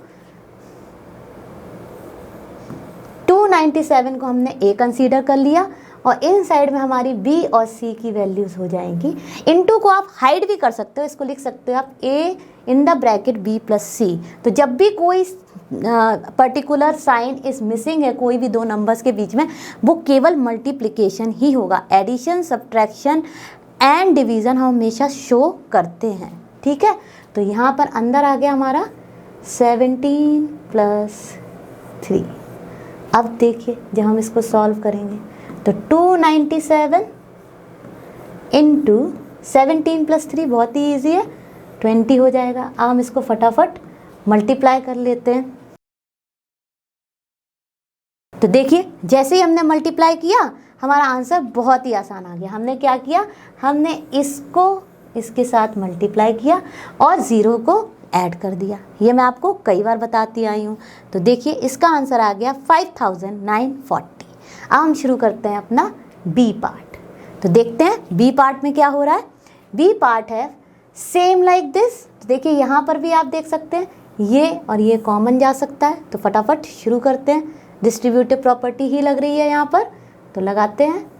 297 को हमने ए कंसीडर कर लिया और इन साइड में हमारी बी और सी की वैल्यूज हो जाएंगी। इनटू को आप हाइड भी कर सकते हो, इसको लिख सकते हो आप A in the bracket B plus C. तो जब भी कोई पर्टिकुलर साइन इज मिसिंग है कोई भी दो नंबर्स के बीच में, वो केवल मल्टीप्लिकेशन ही होगा। एडिशन, सब्ट्रैक्शन एंड डिवीज़न हम हमेशा शो करते हैं। ठीक है, तो यहाँ पर अंदर आ गया हमारा 17 प्लस 3। अब देखिए जब हम इसको सॉल्व करेंगे तो 297 इंटू 17 प्लस 3 बहुत ही ईजी है, 20 हो जाएगा। अब हम इसको फटाफट मल्टीप्लाई कर लेते हैं। तो देखिए जैसे ही हमने मल्टीप्लाई किया हमारा आंसर बहुत ही आसान आ गया। हमने क्या किया, हमने इसको इसके साथ मल्टीप्लाई किया और ज़ीरो को ऐड कर दिया। ये मैं आपको कई बार बताती आई हूँ। तो देखिए इसका आंसर आ गया 5940। अब हम शुरू करते हैं अपना बी पार्ट। तो देखते हैं बी पार्ट में क्या हो रहा है। बी पार्ट है सेम लाइक दिस। देखिए यहाँ पर भी आप देख सकते हैं ये और ये कॉमन जा सकता है। तो फटाफट शुरू करते हैं। डिस्ट्रीब्यूटिव प्रॉपर्टी ही लग रही है यहाँ पर, तो लगाते हैं।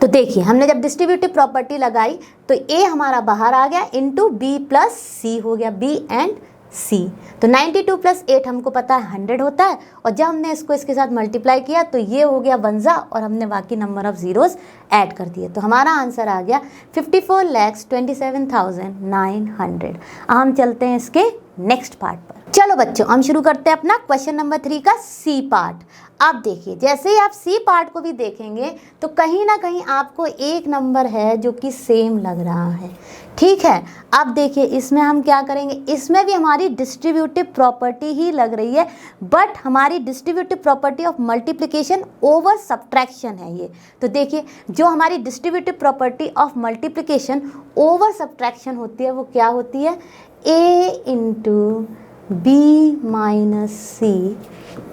तो देखिए हमने जब डिस्ट्रीब्यूटिव प्रॉपर्टी लगाई तो ए हमारा बाहर आ गया इंटू बी प्लस सी हो गया, बी एंड सी। तो 92 प्लस 8 हमको पता है 100 होता है, और जब हमने इसको इसके साथ मल्टीप्लाई किया तो ये हो गया 1 और हमने बाकी नंबर ऑफ जीरोस ऐड कर दिए। तो हमारा आंसर आ गया 54,27,900। हम चलते हैं इसके नेक्स्ट पार्ट पर। चलो बच्चों हम शुरू करते हैं अपना क्वेश्चन नंबर 3 का सी पार्ट। अब देखिए जैसे ही आप सी पार्ट को भी देखेंगे तो कहीं ना कहीं आपको एक नंबर है जो कि सेम लग रहा है। ठीक है, अब देखिए इसमें हम क्या करेंगे, इसमें भी हमारी डिस्ट्रीब्यूटिव प्रॉपर्टी ही लग रही है, बट हमारी distributive property of multiplication over subtraction है ये। तो देखिए जो हमारी distributive property of multiplication over subtraction होती है वो क्या होती है, A into B minus C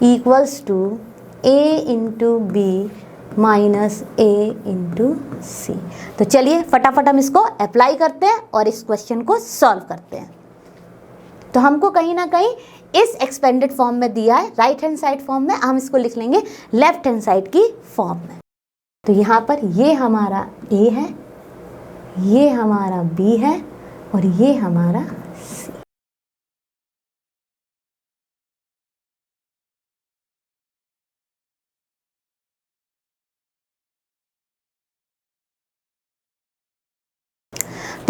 equals to A into B minus A into C. तो चलिए फटाफट हम इसको अप्लाई करते हैं और इस क्वेश्चन को सॉल्व करते हैं। तो हमको कहीं ना कहीं इस एक्सपेंडेड फॉर्म में दिया है, राइट हैंड साइड फॉर्म में, हम इसको लिख लेंगे लेफ्ट हैंड साइड की फॉर्म में। तो यहाँ पर ये हमारा ए है, ये हमारा बी है और ये हमारा सी।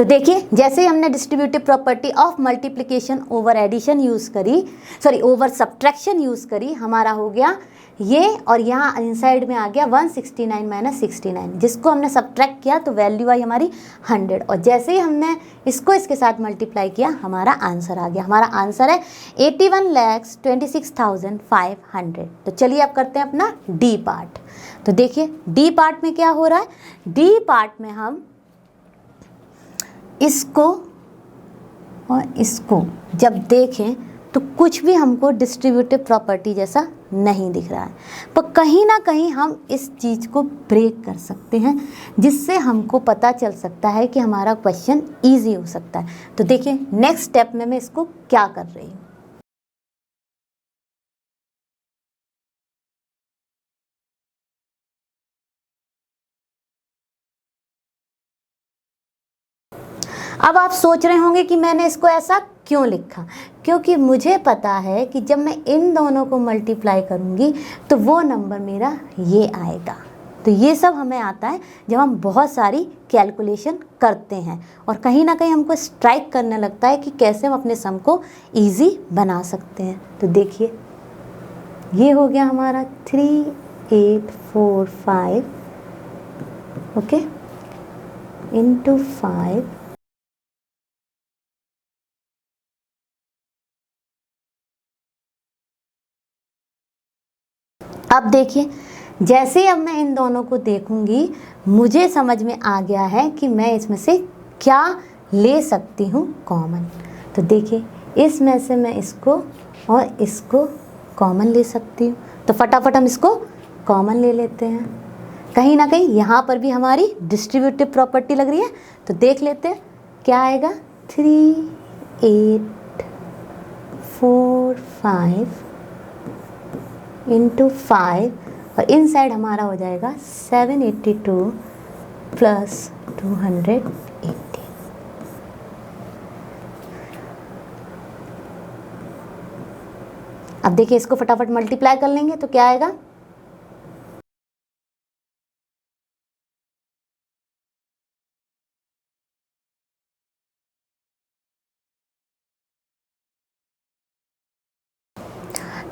तो देखिए जैसे ही हमने distributive property of multiplication over addition use करी, सॉरी ओवर सब्ट्रैक्शन यूज़ करी, हमारा हो गया ये, और यहाँ इनसाइड में आ गया 169 माइनस 69, जिसको हमने सब्ट्रैक्ट किया तो वैल्यू आई हमारी 100, और जैसे ही हमने इसको इसके साथ मल्टीप्लाई किया हमारा आंसर आ गया। हमारा आंसर है 81,26,500। तो चलिए अब करते हैं अपना डी पार्ट। तो देखिए डी पार्ट में क्या हो रहा है, डी पार्ट में हम इसको और इसको जब देखें तो कुछ भी हमको डिस्ट्रीब्यूटिव प्रॉपर्टी जैसा नहीं दिख रहा है, पर कहीं ना कहीं हम इस चीज़ को ब्रेक कर सकते हैं, जिससे हमको पता चल सकता है कि हमारा क्वेश्चन इजी हो सकता है। तो देखिए नेक्स्ट स्टेप में मैं इसको क्या कर रही हूँ। अब आप सोच रहे होंगे कि मैंने इसको ऐसा क्यों लिखा, क्योंकि मुझे पता है कि जब मैं इन दोनों को मल्टीप्लाई करूँगी तो वो नंबर मेरा ये आएगा। तो ये सब हमें आता है जब हम बहुत सारी कैलकुलेशन करते हैं और कहीं ना कहीं हमको स्ट्राइक करने लगता है कि कैसे हम अपने सम को ईजी बना सकते हैं। तो देखिए ये हो गया हमारा 3845 ओके इंटू 5। अब देखिए जैसे अब मैं इन दोनों को देखूंगी मुझे समझ में आ गया है कि मैं इसमें से क्या ले सकती हूँ कॉमन। तो देखिए इसमें से मैं इसको और इसको कॉमन ले सकती हूँ, तो फटाफट हम इसको कॉमन ले लेते हैं। कहीं ना कहीं यहाँ पर भी हमारी डिस्ट्रीब्यूटिव प्रॉपर्टी लग रही है, तो देख लेते हैं क्या आएगा। 3845 इंटू 5 और इन साइड हमारा हो जाएगा 782 प्लस 280। अब देखिए इसको फटाफट मल्टीप्लाई कर लेंगे तो क्या आएगा।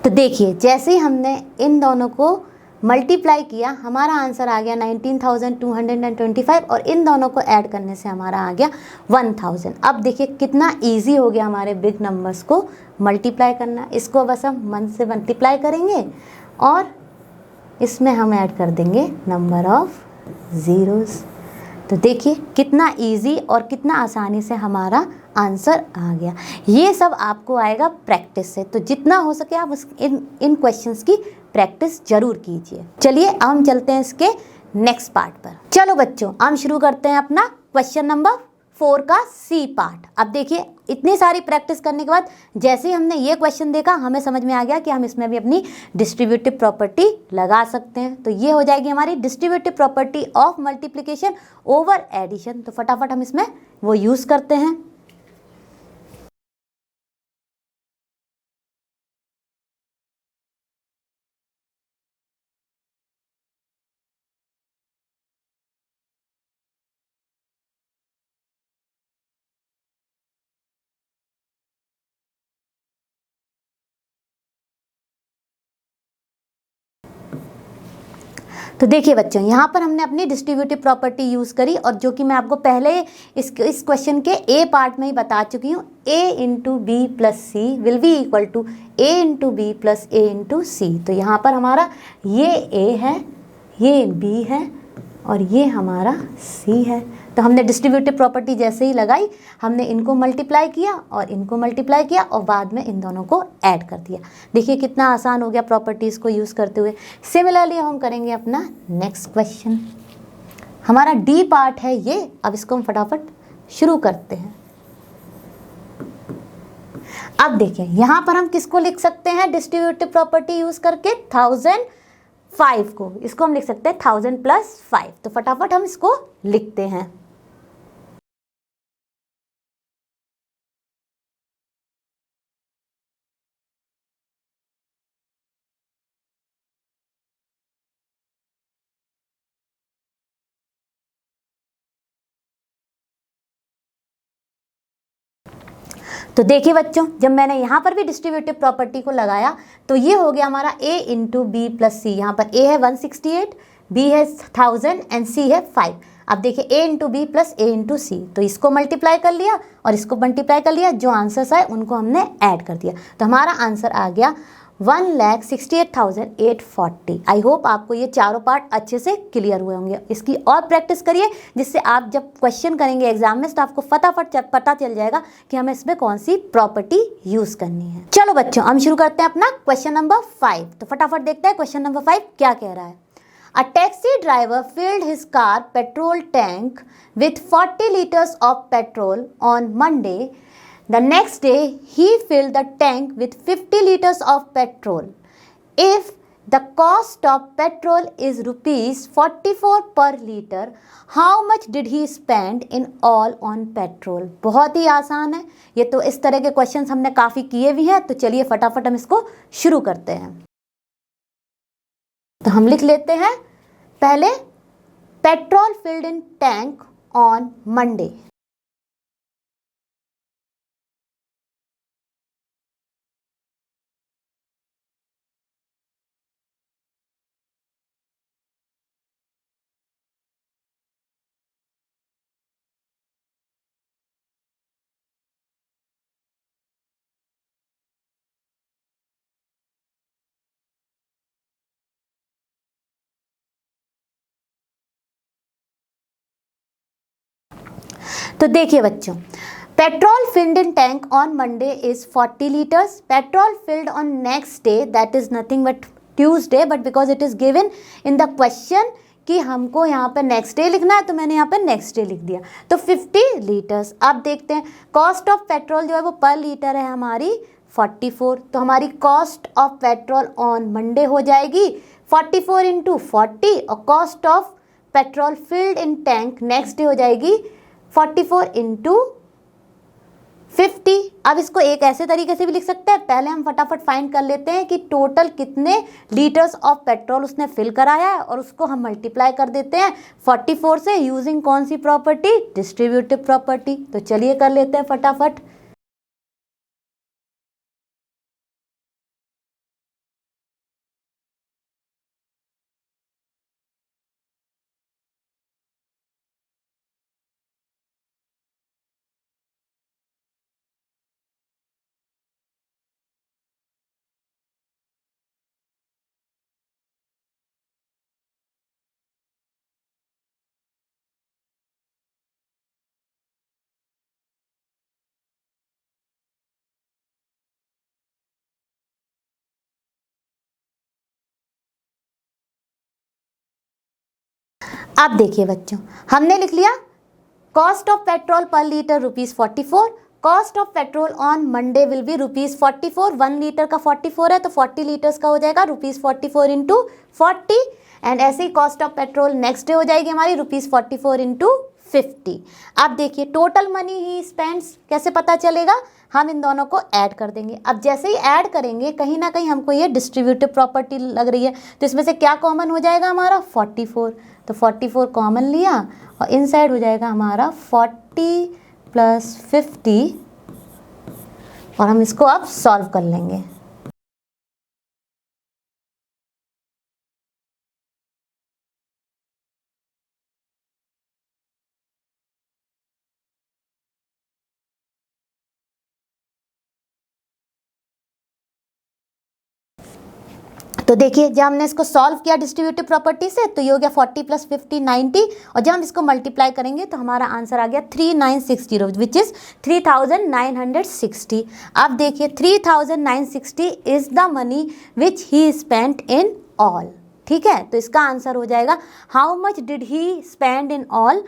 तो देखिए जैसे ही हमने इन दोनों को मल्टीप्लाई किया हमारा आंसर आ गया 19,225 और इन दोनों को ऐड करने से हमारा आ गया 1000। अब देखिए कितना इजी हो गया हमारे बिग नंबर्स को मल्टीप्लाई करना। इसको बस हम 1 से मल्टीप्लाई करेंगे और इसमें हम ऐड कर देंगे नंबर ऑफ ज़ीरोज़। तो देखिए कितना इजी और कितना आसानी से हमारा आंसर आ गया। ये सब आपको आएगा प्रैक्टिस से, तो जितना हो सके आप इन क्वेश्चंस की प्रैक्टिस जरूर कीजिए। चलिए अब हम चलते हैं इसके नेक्स्ट पार्ट पर। चलो बच्चों हम शुरू करते हैं अपना क्वेश्चन नंबर 4 का सी पार्ट। अब देखिए इतनी सारी प्रैक्टिस करने के बाद जैसे ही हमने ये क्वेश्चन देखा हमें समझ में आ गया कि हम इसमें भी अपनी डिस्ट्रीब्यूटिव प्रॉपर्टी लगा सकते हैं। तो ये हो जाएगी हमारी distributive property of multiplication over addition. तो फटाफट हम इसमें वो यूज़ करते हैं। तो देखिए बच्चों यहाँ पर हमने अपनी डिस्ट्रीब्यूटिव प्रॉपर्टी यूज़ करी और जो कि मैं आपको पहले इस क्वेश्चन के ए पार्ट में ही बता चुकी हूँ। a into B plus C will be equal to a into B plus a into C. तो यहाँ पर हमारा ये a है, ये b है और ये हमारा c है। तो हमने डिस्ट्रीब्यूटिव प्रॉपर्टी जैसे ही लगाई हमने इनको मल्टीप्लाई किया और इनको मल्टीप्लाई किया और बाद में इन दोनों को ऐड कर दिया। देखिए कितना आसान हो गया प्रॉपर्टीज़ को यूज़ करते हुए। सिमिलरली हम करेंगे अपना नेक्स्ट क्वेश्चन। हमारा डी पार्ट है ये। अब इसको हम फटाफट शुरू करते हैं। अब देखिए यहाँ पर हम किसको लिख सकते हैं डिस्ट्रीब्यूटिव प्रॉपर्टी यूज़ करके 1005 को। इसको हम लिख सकते हैं 1000 प्लस 5। तो फटाफट हम इसको लिखते हैं। तो देखिए बच्चों, जब मैंने यहाँ पर भी डिस्ट्रीब्यूटिव प्रॉपर्टी को लगाया तो ये हो गया हमारा a इंटू बी प्लस सी। यहाँ पर a है 168, b है 1000 एंड c है 5। अब देखिए a into B plus a into C, तो इसको मल्टीप्लाई कर लिया और इसको मल्टीप्लाई कर लिया, जो आंसर्स आए उनको हमने ऐड कर दिया, तो हमारा आंसर आ गया 1,68,840। आई होप आपको ये चारों पार्ट अच्छे से क्लियर हुए होंगे। इसकी और प्रैक्टिस करिए, जिससे आप जब क्वेश्चन करेंगे एग्जाम में तो आपको फटाफट पता चल जाएगा कि हमें इसमें कौन सी प्रॉपर्टी यूज करनी है। चलो बच्चों, हम शुरू करते हैं अपना क्वेश्चन नंबर 5। तो फटाफट देखते हैं क्वेश्चन नंबर 5 क्या कह रहा है। A taxi driver filled his car petrol tank with 40 liters of petrol on Monday. The next day, he filled the tank with 50 liters of petrol. If the cost of petrol is rupees 44 per liter, how much did he spend in all on petrol? बहुत ही आसान है ये तो। इस तरह के क्वेश्चंस हमने काफ़ी किए भी हैं, तो चलिए फटाफट हम इसको शुरू करते हैं। तो हम लिख लेते हैं पहले, petrol filled in tank on Monday. तो देखिए बच्चों, petrol filled in tank on Monday is 40 litres. Petrol field on next day, that is nothing but Tuesday, but because it is given in the question कि हमको यहाँ पे नेक्स्ट डे लिखना है, तो मैंने यहाँ पे नेक्स्ट डे लिख दिया, तो 50 लीटर्स। अब देखते हैं कॉस्ट ऑफ पेट्रोल जो है वो पर लीटर है हमारी 44, तो हमारी cost of petrol on Monday हो जाएगी 44 इंटू 40, और cost of petrol filled in tank next day हो जाएगी 44 इंटू 50। अब इसको एक ऐसे तरीके से भी लिख सकते हैं, पहले हम फटाफट फाइंड कर लेते हैं कि टोटल कितने लीटर्स ऑफ पेट्रोल उसने फिल कराया है, और उसको हम मल्टीप्लाई कर देते हैं 44 से, यूजिंग कौन सी प्रॉपर्टी, डिस्ट्रीब्यूटिव प्रॉपर्टी। तो चलिए कर लेते हैं फटाफट। अब देखिए बच्चों, हमने लिख लिया कॉस्ट ऑफ पेट्रोल पर litre ₹44, cost of petrol on Monday will be ₹44। 1 litre का 44 है, तो 40 लीटर्स का हो जाएगा ₹44 इंटू 40, एंड ऐसे ही cost of petrol next day हो जाएगी हमारी ₹44 इंटू 50। अब देखिए टोटल मनी ही स्पेंड्स कैसे पता चलेगा, हम इन दोनों को ऐड कर देंगे। अब जैसे ही ऐड करेंगे कहीं ना कहीं हमको ये डिस्ट्रीब्यूटिव प्रॉपर्टी लग रही है, तो इसमें से क्या कॉमन हो जाएगा हमारा 44, तो 44 कॉमन लिया और इनसाइड हो जाएगा हमारा 40 प्लस 50, और हम इसको अब सॉल्व कर लेंगे। तो देखिए जब हमने इसको सॉल्व किया डिस्ट्रीब्यूटिव प्रॉपर्टी से, तो ये हो गया 40 प्लस 50 90, और जब हम इसको मल्टीप्लाई करेंगे तो हमारा आंसर आ गया 3960, विच इज़ 3960। अब देखिए 3960 is the money which he spent in all. ठीक है, तो इसका आंसर हो जाएगा how much did he spend in all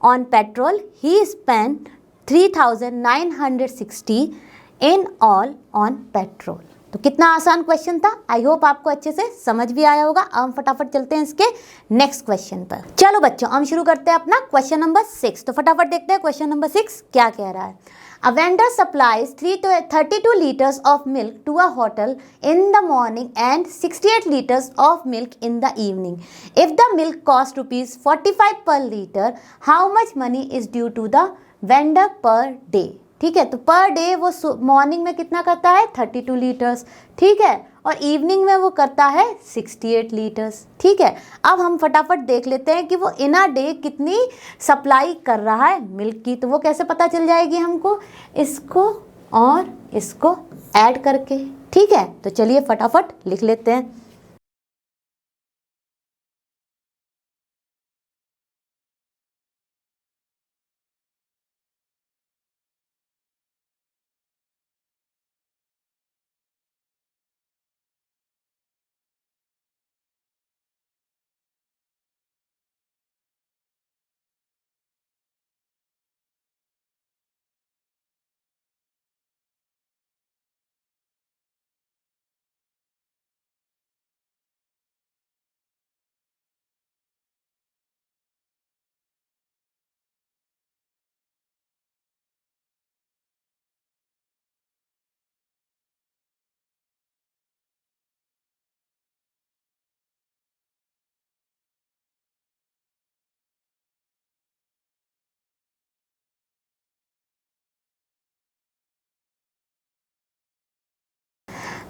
on petrol, he spend 3960 in all on petrol. तो कितना आसान क्वेश्चन था, आई होप आपको अच्छे से समझ भी आया होगा। अब हम फटाफट चलते हैं इसके नेक्स्ट क्वेश्चन पर। चलो बच्चों, हम शुरू करते हैं अपना क्वेश्चन नंबर 6। तो फटाफट देखते हैं क्वेश्चन नंबर 6 क्या कह रहा है। A vendor supplies 32 liters of milk to a hotel in the morning and 68 liters of milk in the evening. If the milk costs ₹45 per liter, how much money is due to the vendor per day? ठीक है। तो पर डे वो मॉर्निंग में कितना करता है 32 लीटर्स, ठीक है, और इवनिंग में वो करता है 68 लीटर्स, ठीक है। अब हम फटाफट देख लेते हैं कि वो इन अ डे कितनी सप्लाई कर रहा है मिल्क की। तो वो कैसे पता चल जाएगी हमको, इसको और इसको ऐड करके, ठीक है। तो चलिए फटाफट लिख लेते हैं।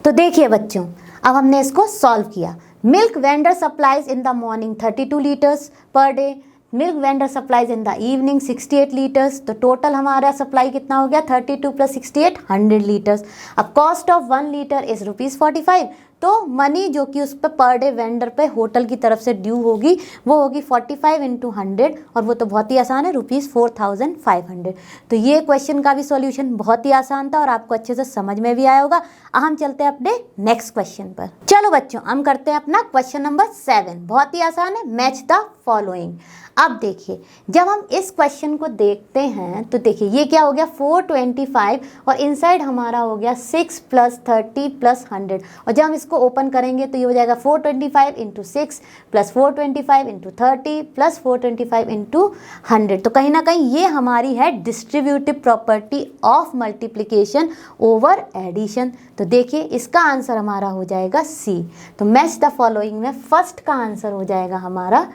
तो देखिए बच्चों, अब हमने इसको सॉल्व किया। Milk vendor supplies in the morning 32 litres per day, milk vendor supplies in the evening 68 litres. तो टोटल हमारा सप्लाई कितना हो गया 32 प्लस 68 100 लीटर्स। अब कॉस्ट ऑफ 1 लीटर इज ₹45। तो मनी जो कि उस पर डे वेंडर पे होटल की तरफ से ड्यू होगी वो होगी 45 इंटू 100, और वो तो बहुत ही आसान है, ₹4500। तो ये क्वेश्चन का भी सॉल्यूशन बहुत ही आसान था और आपको अच्छे से समझ में भी आया होगा। हम चलते हैं अपने नेक्स्ट क्वेश्चन पर। चलो बच्चों, हम करते हैं अपना क्वेश्चन नंबर 7। बहुत ही आसान है, मैच द फॉलोइंग। अब देखिए, जब हम इस क्वेश्चन को देखते हैं तो देखिए ये क्या हो गया 425, और इनसाइड हमारा हो गया 6 प्लस 30 प्लस 100। और जब हम इसको ओपन करेंगे तो ये हो जाएगा 425 into 6 plus 425 into 30 plus 425 into 100। तो कहीं ना कहीं ये हमारी है distributive property of multiplication over addition. तो देखिए इसका आंसर हमारा हो जाएगा सी। तो मैच द फॉलोइंग में फर्स्ट का आंसर हो जाएगा हमारा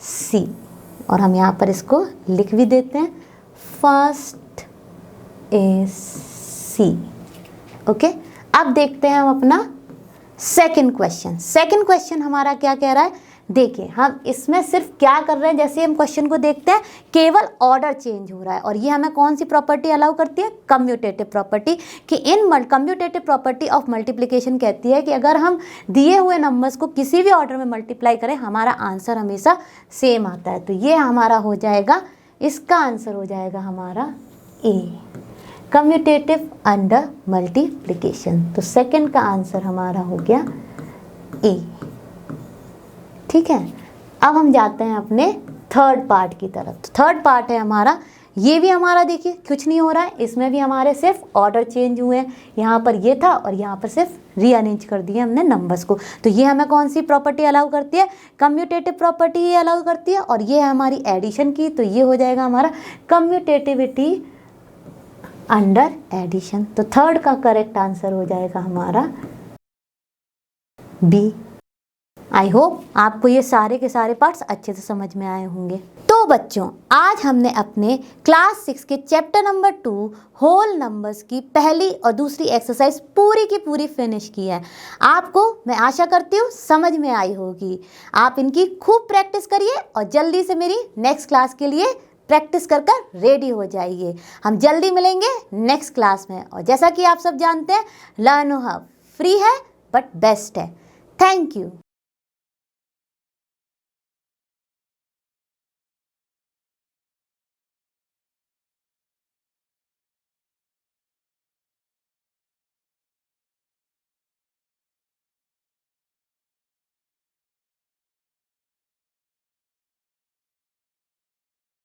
सी, और हम यहाँ पर इसको लिख भी देते हैं, फर्स्ट इज सी। ओके, अब देखते हैं हम अपना सेकंड क्वेश्चन। सेकंड क्वेश्चन हमारा क्या कह रहा है, देखिए हम इसमें सिर्फ क्या कर रहे हैं, जैसे हम क्वेश्चन को देखते हैं केवल ऑर्डर चेंज हो रहा है, और ये हमें कौन सी प्रॉपर्टी अलाउ करती है, कम्यूटेटिव प्रॉपर्टी। कि इन कम्यूटेटिव प्रॉपर्टी ऑफ मल्टीप्लिकेशन कहती है कि अगर हम दिए हुए नंबर्स को किसी भी ऑर्डर में मल्टीप्लाई करें हमारा आंसर हमेशा सेम आता है। तो ये हमारा हो जाएगा, इसका आंसर हो जाएगा हमारा ए, कम्यूटेटिव अंडर मल्टीप्लिकेशन। तो सेकंड का आंसर हमारा हो गया ए, ठीक है। अब हम जाते हैं अपने थर्ड पार्ट की तरफ। तो थर्ड पार्ट है हमारा, ये भी हमारा देखिए कुछ नहीं हो रहा है, इसमें भी हमारे सिर्फ ऑर्डर चेंज हुए हैं। यहाँ पर ये था और यहाँ पर सिर्फ रीअरेंज कर दिए हमने नंबर्स को। तो ये हमें कौन सी प्रॉपर्टी अलाउ करती है, कम्यूटेटिव प्रॉपर्टी ही अलाउ करती है, और ये है हमारी एडिशन की। तो ये हो जाएगा हमारा कम्यूटेटिविटी अंडर एडिशन। तो थर्ड का करेक्ट आंसर हो जाएगा हमारा बी। आई होप आपको ये सारे के सारे पार्ट्स अच्छे से समझ में आए होंगे। तो बच्चों, आज हमने अपने क्लास 6 के चैप्टर नंबर 2 होल नंबर्स की पहली और दूसरी एक्सरसाइज पूरी की पूरी फिनिश की है। आपको मैं आशा करती हूँ समझ में आई होगी। आप इनकी खूब प्रैक्टिस करिए और जल्दी से मेरी नेक्स्ट क्लास के लिए प्रैक्टिस कर कर रेडी हो जाइए। हम जल्दी मिलेंगे नेक्स्ट क्लास में। और जैसा कि आप सब जानते हैं, लर्नो हब फ्री है बट बेस्ट है। Thank you.